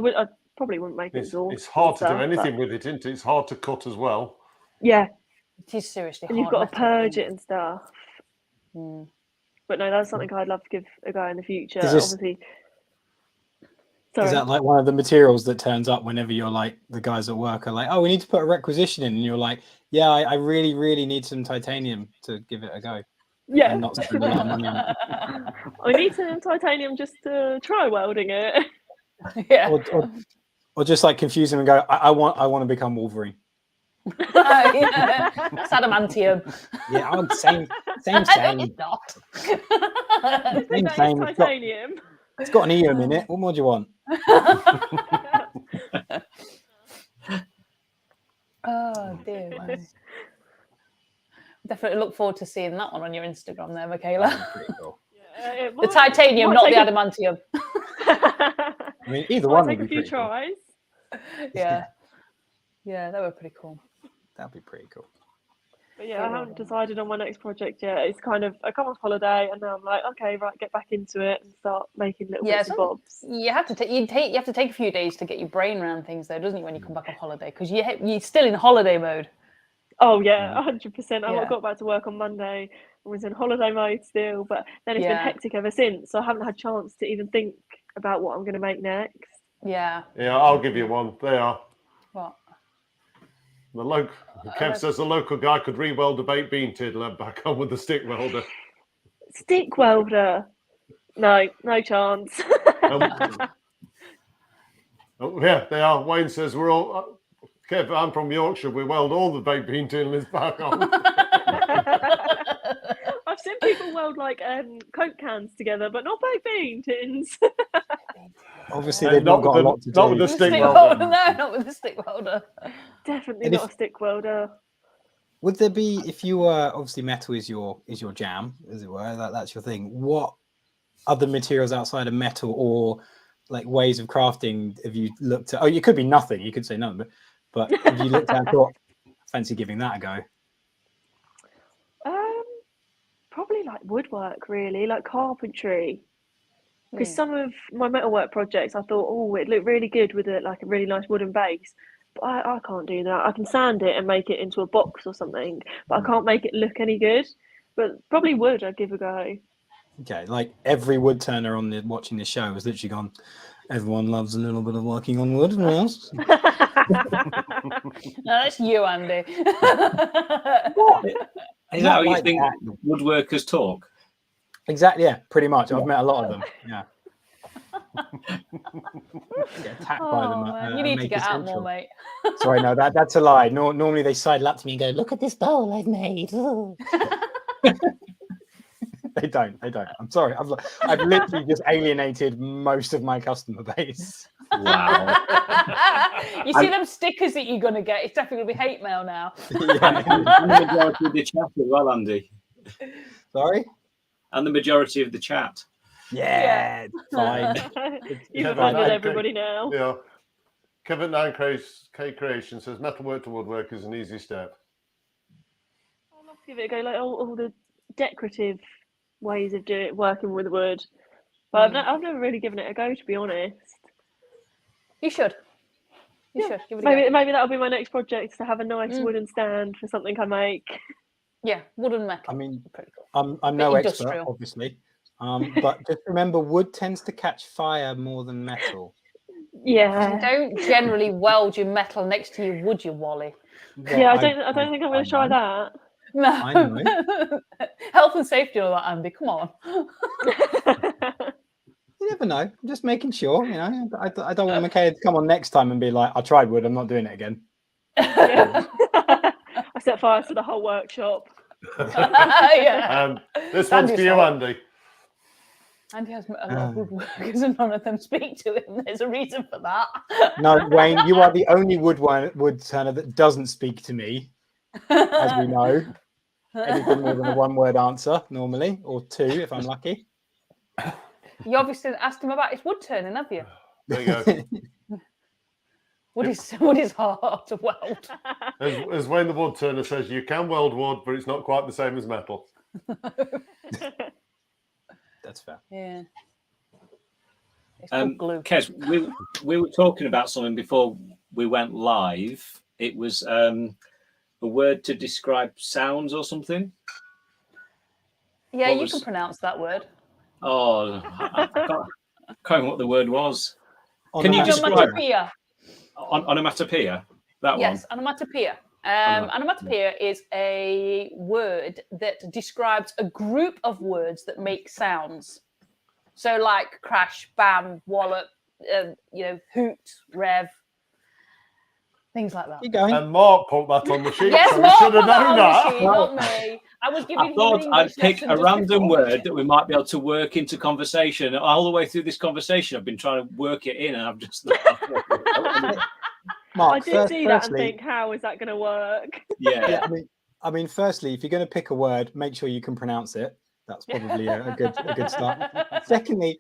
probably wouldn't make it exhaust. It's hard to do anything with it, isn't it? It's hard to cut as well. Yeah. It is seriously and hard. You've got to purge it and stuff. Mm. But no, that's something I'd love to give a go in the future. Obviously. Sorry. Is that like one of the materials that turns up whenever you're like, the guys at work are like, oh, we need to put a requisition in, and you're like, yeah, I really, really need some titanium to give it a go. Yeah. And not spend a lot of money on it. I need some titanium just to try welding it. Yeah. Or just like confuse them and go, I want to become Wolverine. Yeah. That's adamantium. Yeah, same. It's not. Same. Titanium. It's got an EM in it. What more do you want? Oh dear. Definitely look forward to seeing that one on your Instagram there, Mikala. Pretty cool. The titanium, not the adamantium. I mean, either one would take be a few tries. Cool. Yeah, that would be pretty cool. That'd be pretty cool. But yeah, I haven't decided on my next project yet. It's kind of I come off holiday and now I'm like, okay, right, get back into it and start making little bits and bobs. You have to take a few days to get your brain around things, though, doesn't it? When you come back off holiday, because you're still in holiday mode. Oh yeah, 100%. I got back to work on Monday and was in holiday mode still, but then it's been hectic ever since. So I haven't had a chance to even think about what I'm going to make next. Yeah. Yeah, I'll give you one. They are. What? Kev says the local guy could re-weld a baked bean tiddler back on with the stick welder. Stick welder? No chance. Yeah, they are. Wayne says we're all. Kev, I'm from Yorkshire. We weld all the baked bean tiddlers back on. I've seen people weld like Coke cans together, but not baked bean tins. Obviously, they've not got a lot to do. Not with the stick welder. No, not with the stick welder. Definitely not a stick welder. Would there be, if you were obviously metal is your jam, as it were, that's your thing? What other materials outside of metal or like ways of crafting have you looked at? Oh, it could be nothing. You could say none, but have you looked at and thought, fancy giving that a go? Probably like woodwork, really, like carpentry. Because some of my metalwork projects, I thought, oh, it looked really good with a really nice wooden base. But I can't do that. I can sand it and make it into a box or something, but I can't make it look any good. But probably wood, I'd give a go. Okay, like every wood turner watching this show has literally gone, everyone loves a little bit of working on wood. Who else? No, that's you, Andy. Is that how you think woodworkers talk? Exactly, yeah, pretty much. I've met a lot of them. Yeah. Get attacked by them. Man, you need to get out more, mate. Sorry, no, that's a lie. Normally they side lap to me and go, "Look at this bowl I've made." They don't. I'm sorry. I've literally just alienated most of my customer base. Wow. You see them stickers that you're going to get? It's definitely going to be hate mail now. And the majority of the chat as well, Andy. Sorry? And the majority of the chat. Yeah. Fine. You've Kevin offended Knight, everybody now. Yeah. Kevin 9K Creation says metalwork to woodwork is an easy step. I'd love to give it a go, like all the decorative ways of working with wood. But I've never really given it a go, to be honest. You should. You should. Give it a go. Maybe that'll be my next project, is to have a nice wooden stand for something I make. Yeah, wooden metal. I mean, pretty cool. I'm no expert, industrial. obviously. But just remember, wood tends to catch fire more than metal. Yeah. You don't generally weld your metal next to your wood, you wally. Well, Yeah, I don't think I'm going to try know. that. No. I know. Health and safety and all that, Andy. Come on. You never know. I'm just making sure, you know. I don't want Mikala to come on next time and be like, "I tried wood. I'm not doing it again." Yeah. I set fire to the whole workshop. Yeah. This one's for you, Andy. Andy has a lot of woodworkers and none of them speak to him. There's a reason for that. No, Wayne, you are the only wood turner that doesn't speak to me, as we know. Anything more than a one-word answer normally, or two if I'm lucky. You obviously asked him about his wood turning, have you? There you go. Wood is hard to weld. As Wayne the wood turner says, you can weld wood, but it's not quite the same as metal. That's fair. Yeah. It's called glue. Kes, we were talking about something before we went live. It was a word to describe sounds or something. Yeah, you can pronounce that word. Oh, I can't remember what the word was. Can you describe onomatopoeia? Onomatopoeia? That yes, one? onomatopoeia. Onomatopoeia is a word that describes a group of words that make sounds. So like crash, bam, wallop, hoot, rev, things like that. Keep going. And Mark put that on the sheet, Yes, so Mark we should have put that known on that. the sheet, not me. I thought I'd pick a random word that we might be able to work into conversation. All the way through this conversation, I've been trying to work it in, and I've just. Mark, I did see that and think, how is that going to work? Yeah. I mean, firstly, if you're going to pick a word, make sure you can pronounce it. That's probably a good start. Secondly,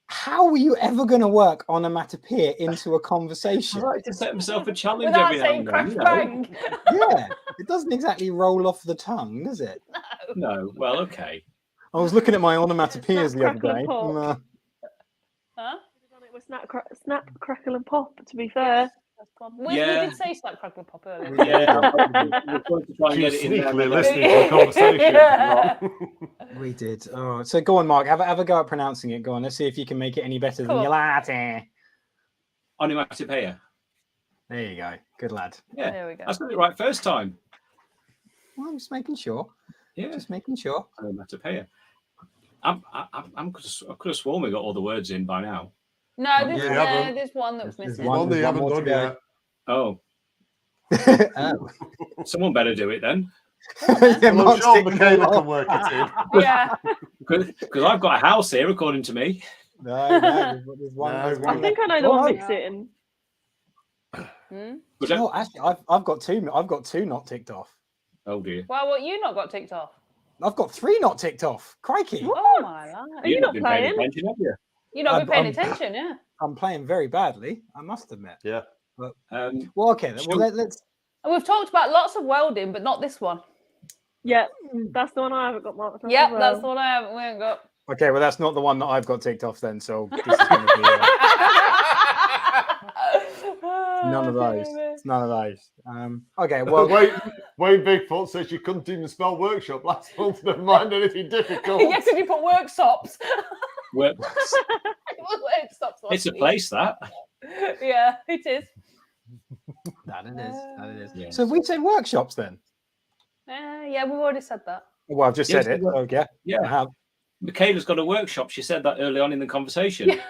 how are you ever going to work onomatopoeia into a conversation? I like to set myself a challenge Without every now saying and crash, then. bang. Yeah, it doesn't exactly roll off the tongue, does it? No. Well, okay. I was looking at my onomatopoeias the other Crackle and day. pop. Huh? It was snap, crackle, and pop. To be fair, We did say snap, crackle, and pop earlier. Yeah. We're going to try and get it in there. Sneakily listening to the conversation. Yeah. We did. Oh, so go on, Mark. Have a go at pronouncing it. Go on. Let's see if you can make it any better than your Latin. Onomatopoeia. There you go. Good lad. Yeah. There we go. I got it right first time. Well, I'm just making sure. Yeah. Just making sure. Onomatopoeia. I could have sworn we got all the words in by now. No, there's one that was There's missing. One they There's haven't more to done go. yet. Oh, Oh. someone better do it then. Yeah, Well, I'm Mark's sure taking Mikala all can off. work it in. Yeah. Because I've got a house here, according to me. No, there's one. No, there's I one I think I know the one missing. Was that- No, actually, I've got two. I've got two not ticked off. Oh dear. Well, what you not got ticked off? I've got three not ticked off. Crikey! Oh my life! Are you not been paying playing? attention, have you? You not been paying I'm- attention, yeah. I'm playing very badly. I must admit. Yeah. Well, okay. Then. Well, let's. And we've talked about lots of welding, but not this one. Yeah, that's the one I haven't got marked off. Yep, as well. that's the one we haven't got. Okay, well, that's not the one that I've got ticked off then. So this is going to be none of those. It's none of those. Okay, well, Wayne Bigfoot says you couldn't even spell workshop last month. Never mind anything difficult. Yes, if you put workshops. Work- Workshops. It's a place, that. Yeah, it is. that it is. That it is. Yeah. So we said workshops then. Yeah, we've already said that. Well, I've just Yes, said it. we were. Okay. Yeah. I have. Mikala's got a workshop. She said that early on in the conversation. Yeah.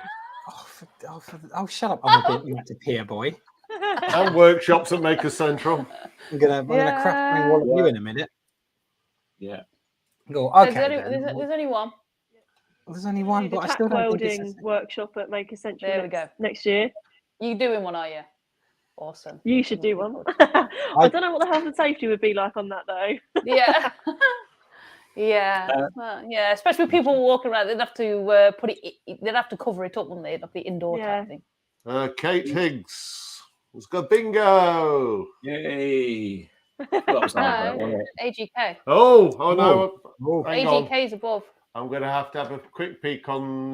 shut up! I'm a bit to peer boy. And workshops at Maker Central. I'm gonna craft my wall of you in a minute. Yeah. Go. So Okay. there's only one. There's only one, but I still don't think it's welding workshop at Maker Central There we go. next year. You doing one, are you? Awesome. You should do one. I don't know what the health and safety would be like on that though. Yeah. Yeah. Yeah. Especially with people walking around, they'd have to put it. They'd have to cover it up, wouldn't they? It'd have to be indoor type thing. Kate Higgs. Let's go bingo. Yay. That was hard, wasn't it? AGK. Oh no. Hang on. AGK's above. I'm going to have a quick peek on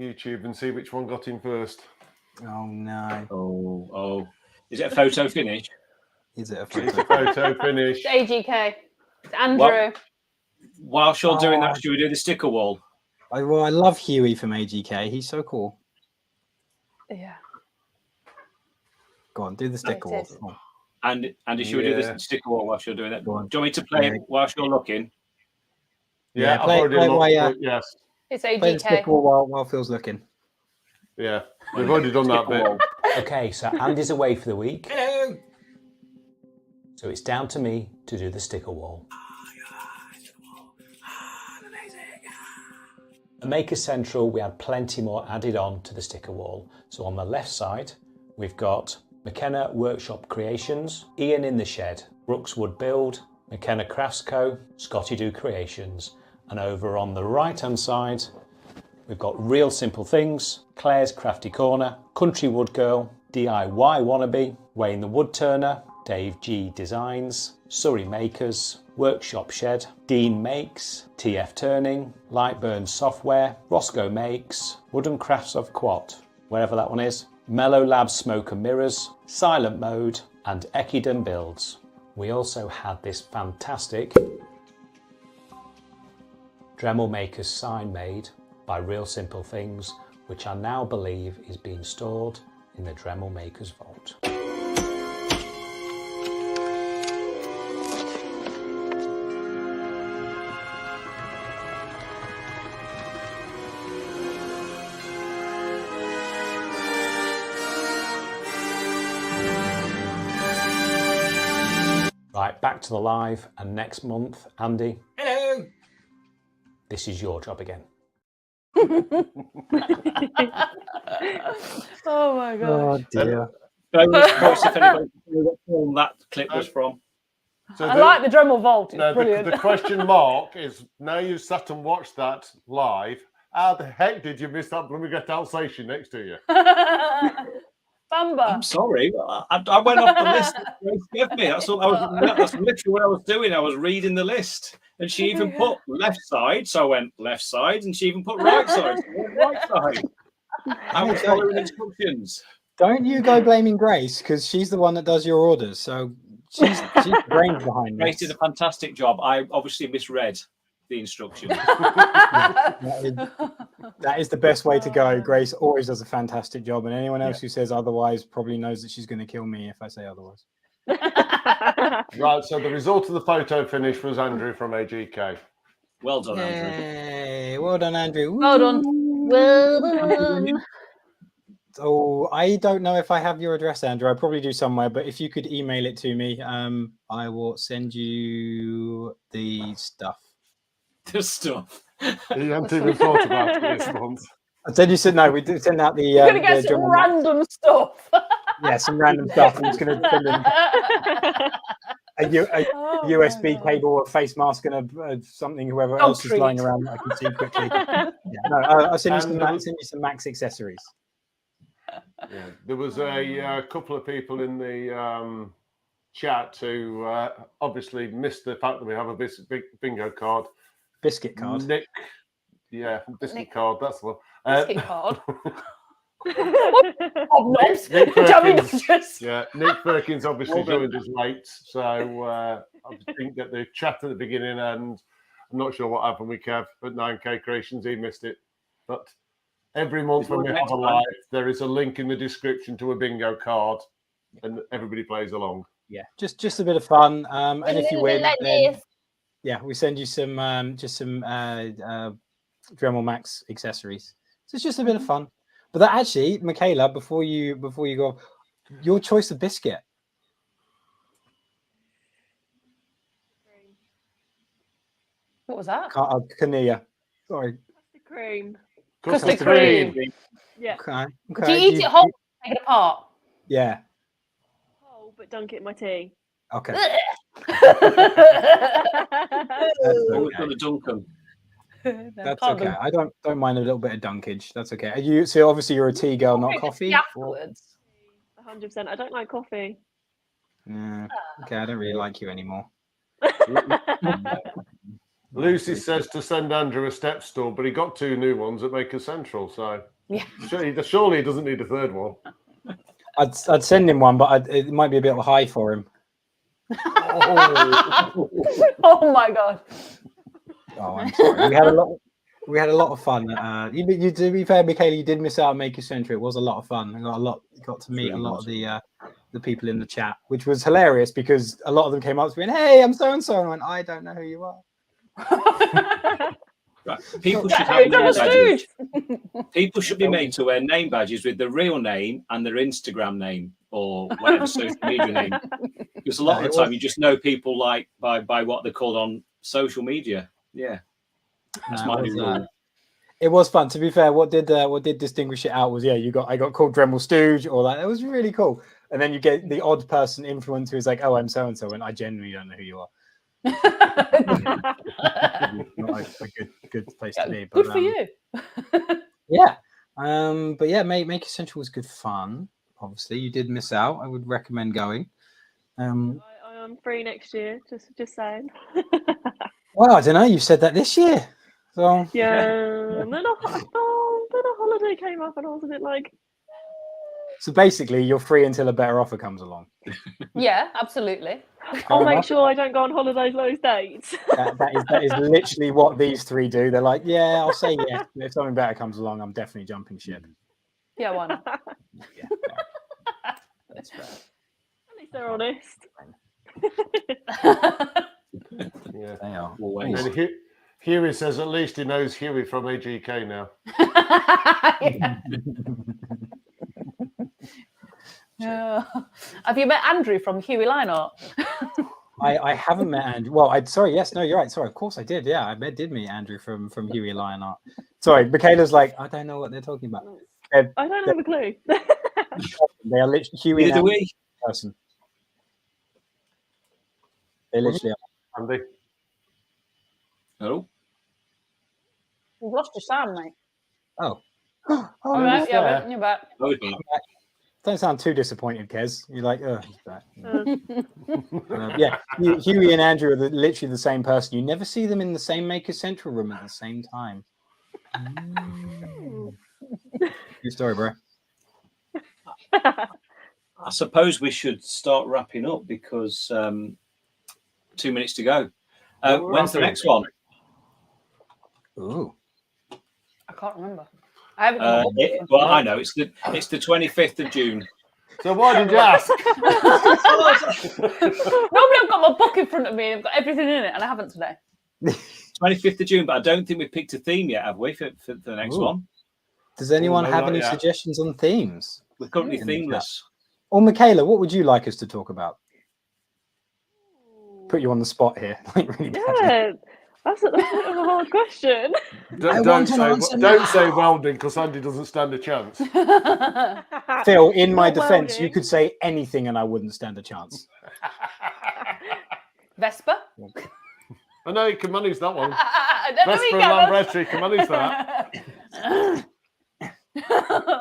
YouTube and see which one got in first. Oh no. Oh. Is it a photo finish? Is it a It's a photo finish. It's AGK. It's Andrew. Whilst you're doing that, should we do the sticker wall? I love Huey from AGK. He's so cool. Yeah. Go on, do the sticker wall. And Andy, should we do the sticker wall whilst you're doing it? Do Go on. you want me to play it whilst you're looking? Yeah, I've already looked. Yes. It's Play the sticker AGK. wall while Phil's looking. Yeah, we've already done that bit. Okay, so Andy's away for the week. Hello. So it's down to me to do the sticker wall. At Maker Central, we had plenty more added on to the sticker wall. So on the left side, we've got McKenna Workshop Creations, Ian in the Shed, Brooks Wood Build, McKenna Crafts Co, Scotty Do Creations. And over on the right hand side, we've got Real Simple Things, Claire's Crafty Corner, Country Wood Girl, DIY Wannabe, Wayne the Wood Turner, Dave G Designs, Surrey Makers, Workshop Shed, Dean Makes, TF Turning, Lightburn Software, Roscoe Makes, Wooden Crafts of Quat, wherever that one is, Mellow Labs Smoke and Mirrors, Silent Mode, and Ekiden Builds. We also had this fantastic Dremel Maker's sign made by Real Simple Things, which I now believe is being stored in the Dremel Maker's vault. Right, back to the live, and next month, Andy. Hello. This is your job again. Oh my god. Oh dear. If anybody knows what film that clip was from. So I like the Dremel Vault. It's no, brilliant. the question mark is, now you've sat and watched that live, how the heck did you miss that blooming Alsatian next to you? Bamba. I'm sorry, I went off the list that Grace gave me. That's literally what I was doing. I was reading the list, and she even put left side, so I went left side, and she even put right side, so I went right side. I was following instructions. Don't you go blaming Grace, because she's the one that does your orders. So she's the brains behind Grace this. did a fantastic job. I obviously misread the instructions. That is the best way to go. Grace always does a fantastic job, and anyone else who says otherwise probably knows that she's going to kill me if I say otherwise. Right, so the result of the photo finish was Andrew from AGK. Well done, Andrew. Yay. Well done, Andrew. Well done. Well done. So I don't know if I have your address, Andrew. I probably do somewhere, but if you could email it to me, I will send you the stuff. The stuff. You haven't even thought about it this month. I said you said no. We did send out the. You're gonna get the some Dremel- random stuff. Yeah, some random stuff. I'm just going to send them a USB cable, a face mask, and something. Whoever else is lying around that I can see quickly. Yeah, no, I'll send you some Max accessories. Yeah, there was a couple of people in the chat who obviously missed the fact that we have a big bingo card. Biscuit card. Nick, yeah, biscuit card. That's the one. Biscuit card. Nick Perkins, Nick Perkins obviously joined us late, so I think that the chat at the beginning, and I'm not sure what happened with Kev, but 9K Creations, he missed it. But every month when we have a live, there is a link in the description to a bingo card, and everybody plays along. Yeah, just a bit of fun. And if you win, then we send you some Dremel Max accessories. So it's just a bit of fun. But that actually, Mikala, before you go, your choice of biscuit. What was that? Kania. Sorry. Custard cream. Custard cream. Yeah. Okay. Do you eat it whole? Take it apart. Yeah. Whole, but dunk it in my tea. Okay. Always got to dunk them. That's okay. I don't mind a little bit of dunkage. That's okay. Are you? So obviously you're a tea girl, not coffee. Afterwards. 100%. I don't like coffee. Yeah. Okay. I don't really like you anymore. Lucy says to send Andrew a step stool, but he got 2 new ones at Maker Central, so Yeah. surely he doesn't need a 3rd one. I'd send him one, but it might be a bit high for him. Oh my god. Oh, I'm sorry. We had a lot of fun. You to be fair, Mikala, you did miss out on Maker Central. It was a lot of fun. I got to meet a lot of the people in the chat, which was hilarious because a lot of them came up to me and, hey, I'm so and so, and I went, I don't know who you are. Right. People should have name badges. Stooge. People should be made to wear name badges with their real name and their Instagram name or whatever social media name. Because a lot of the time you just know people like by what they're called on social media. Yeah. That's my new rule. It was fun. To be fair, what did distinguish it out was I got called Dremel Stooge or like it was really cool. And then you get the odd person influencer who's like, oh, I'm so and so, and I genuinely don't know who you are. Not a good place to be. But, good for you. Yeah. But yeah, Maker Central was good fun. Obviously, you did miss out. I would recommend going. I am free next year. Just saying. Well, I don't know. You said that this year. So Yeah. And then a holiday came up, and I was a bit like. So basically, you're free until a better offer comes along. Yeah, absolutely. I'll make sure I don't go on holidays those dates. That is literally what these 3 do. They're like, yeah, I'll say yes. If something better comes along, I'm definitely jumping ship. Yeah, why not? Yeah, that's fair. At least they're honest. Yeah. They are. And Huey says at least he knows Huey from AGK now. Yeah. Have you met Andrew from Huey Line Art? I haven't met Andrew. Well, yes, no, you're right. Sorry, of course I did. Yeah, I did meet Andrew from Huey Line Art. Sorry, Mikala's like, I don't know what they're talking about. I don't have a clue. They are literally Huey and Andrew person. They literally are. Andy. Hello. We've lost your sound, mate. Oh. All right, yeah, you're back. Don't sound too disappointed, Kez. You're like, oh, he's back. Yeah, Huey and Andrew are literally the same person. You never see them in the same Maker Central room at the same time. Good story, bro. I suppose we should start wrapping up because 2 minutes to go. When's the next one? Ooh. I can't remember. I haven't. Well, I know it's the 25th of June. So why did you ask? Normally I've got my book in front of me and I've got everything in it, and I haven't today. 25th of June, but I don't think we've picked a theme yet, have we, for the next one? Does anyone no, have not any yet. suggestions on themes? We're currently themeless. Or Mikala, what would you like us to talk about? Put you on the spot here. Like really badly. Yeah, that's a bit of a hard question. Don't say welding because Andy doesn't stand a chance. Phil, in my Not defense, you welding. could say anything and I wouldn't stand a chance. Vesper? I know you can manage that one. I don't know Vesper where and you Lambretta, you can manage that.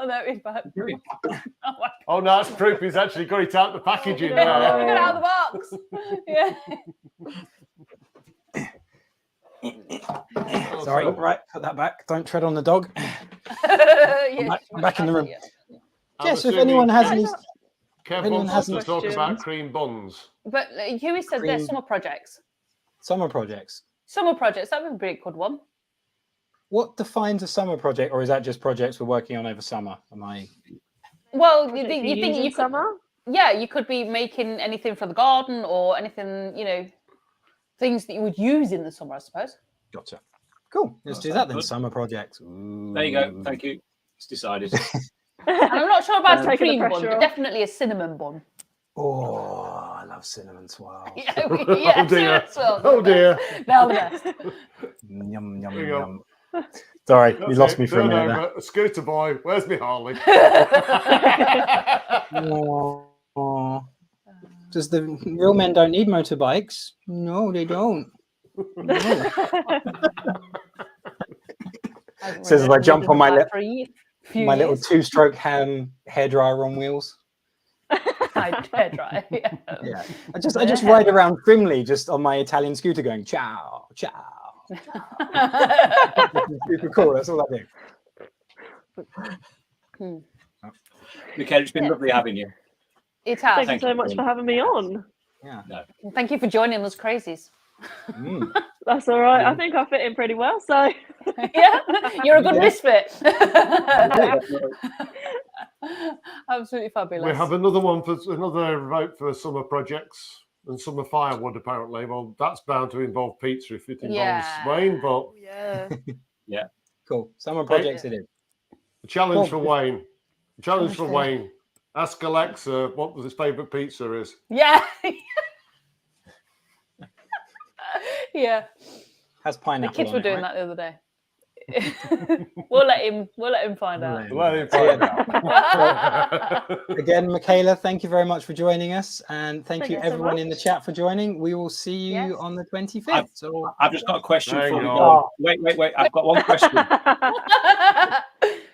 No, he's back. Oh no, that's proof he's actually got it out the packaging Yeah, now. we got it out of the box. Yeah. Sorry, right, put that back. Don't tread on the dog. Yeah, I'm back in the room. I'm Yeah, so if assuming anyone has any... Kev anyone wants has us to talk questions. about cream buns. But Huey said they're Cream. summer projects. Summer projects. Summer projects, that would be a good one. What defines a summer project, or is that just projects we're working on over summer? Am I... Well, you Projects think use in you could, summer? yeah, you could be making anything for the garden or anything, things that you would use in the summer, I suppose. Gotcha. Cool. Let's do that then. Summer projects. There you go. Thank you. It's decided. And I'm not sure about a Taking the cream bun, pressure but off. definitely a cinnamon bun. Oh, I love cinnamon swirls. Yeah, Oh, dear. cinnamon swirls. Oh dear. They're the best. Yum, yum, There you go. yum. Sorry, you That's lost it. me for a Turn minute over. A scooter boy. Where's me Harley? there. Aw. Does the real men don't need motorbikes? No, they don't. No. Says as I jump on my little two-stroke hairdryer on wheels. Hairdryer. Yeah. Yeah, I just ride around Frimley just on my Italian scooter going ciao, ciao. Super cool. That's all I do. Mikala, it's been lovely having you. It has. Thank you so much for having me on. Yeah. No. Thank you for joining us crazies. That's all right. I think I fit in pretty well. So Yeah, you're a good Yeah. misfit. Absolutely fabulous. We have another one for another vote for summer projects and summer firewood. Apparently, well, that's bound to involve pizza if it involves Yeah. Wayne. But yeah, Cool. Summer projects it is. a challenge Cool. for Wayne. A challenge for Okay. Wayne. Ask Alexa what his favourite pizza is. Yeah. Yeah. Has The pineapple. kids on were it, doing right? that the other day. we'll let him find out. Let him find out. Again, Mikala, thank you very much for joining us, and thank you you so everyone in the much. chat for joining. We will see you Yes. on the 25th. So I've just got a question Hang for you. on. Wait. I've got one question.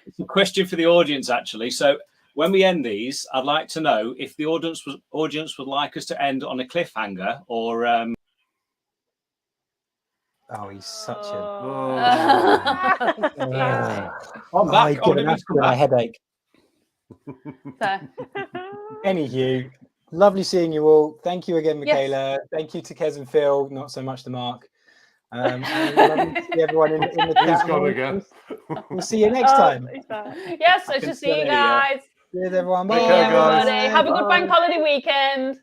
It's a question for the audience, actually. So when we end these, I'd like to know if the audience would like us to end on a cliffhanger or oh, he's such a I'm back. I've Oh, given no, us a headache. So, Anywho, lovely seeing you all. Thank you again, Yes. Mikala. Thank you to Kez and Phil, not so much to Mark. And lovely to see everyone in the He's chat. gone again. We'll see you next time. He's back. yes, I shall see you guys. Cheers, everyone. Take Bye. care, guys. Everybody. Have a good bank holiday weekend.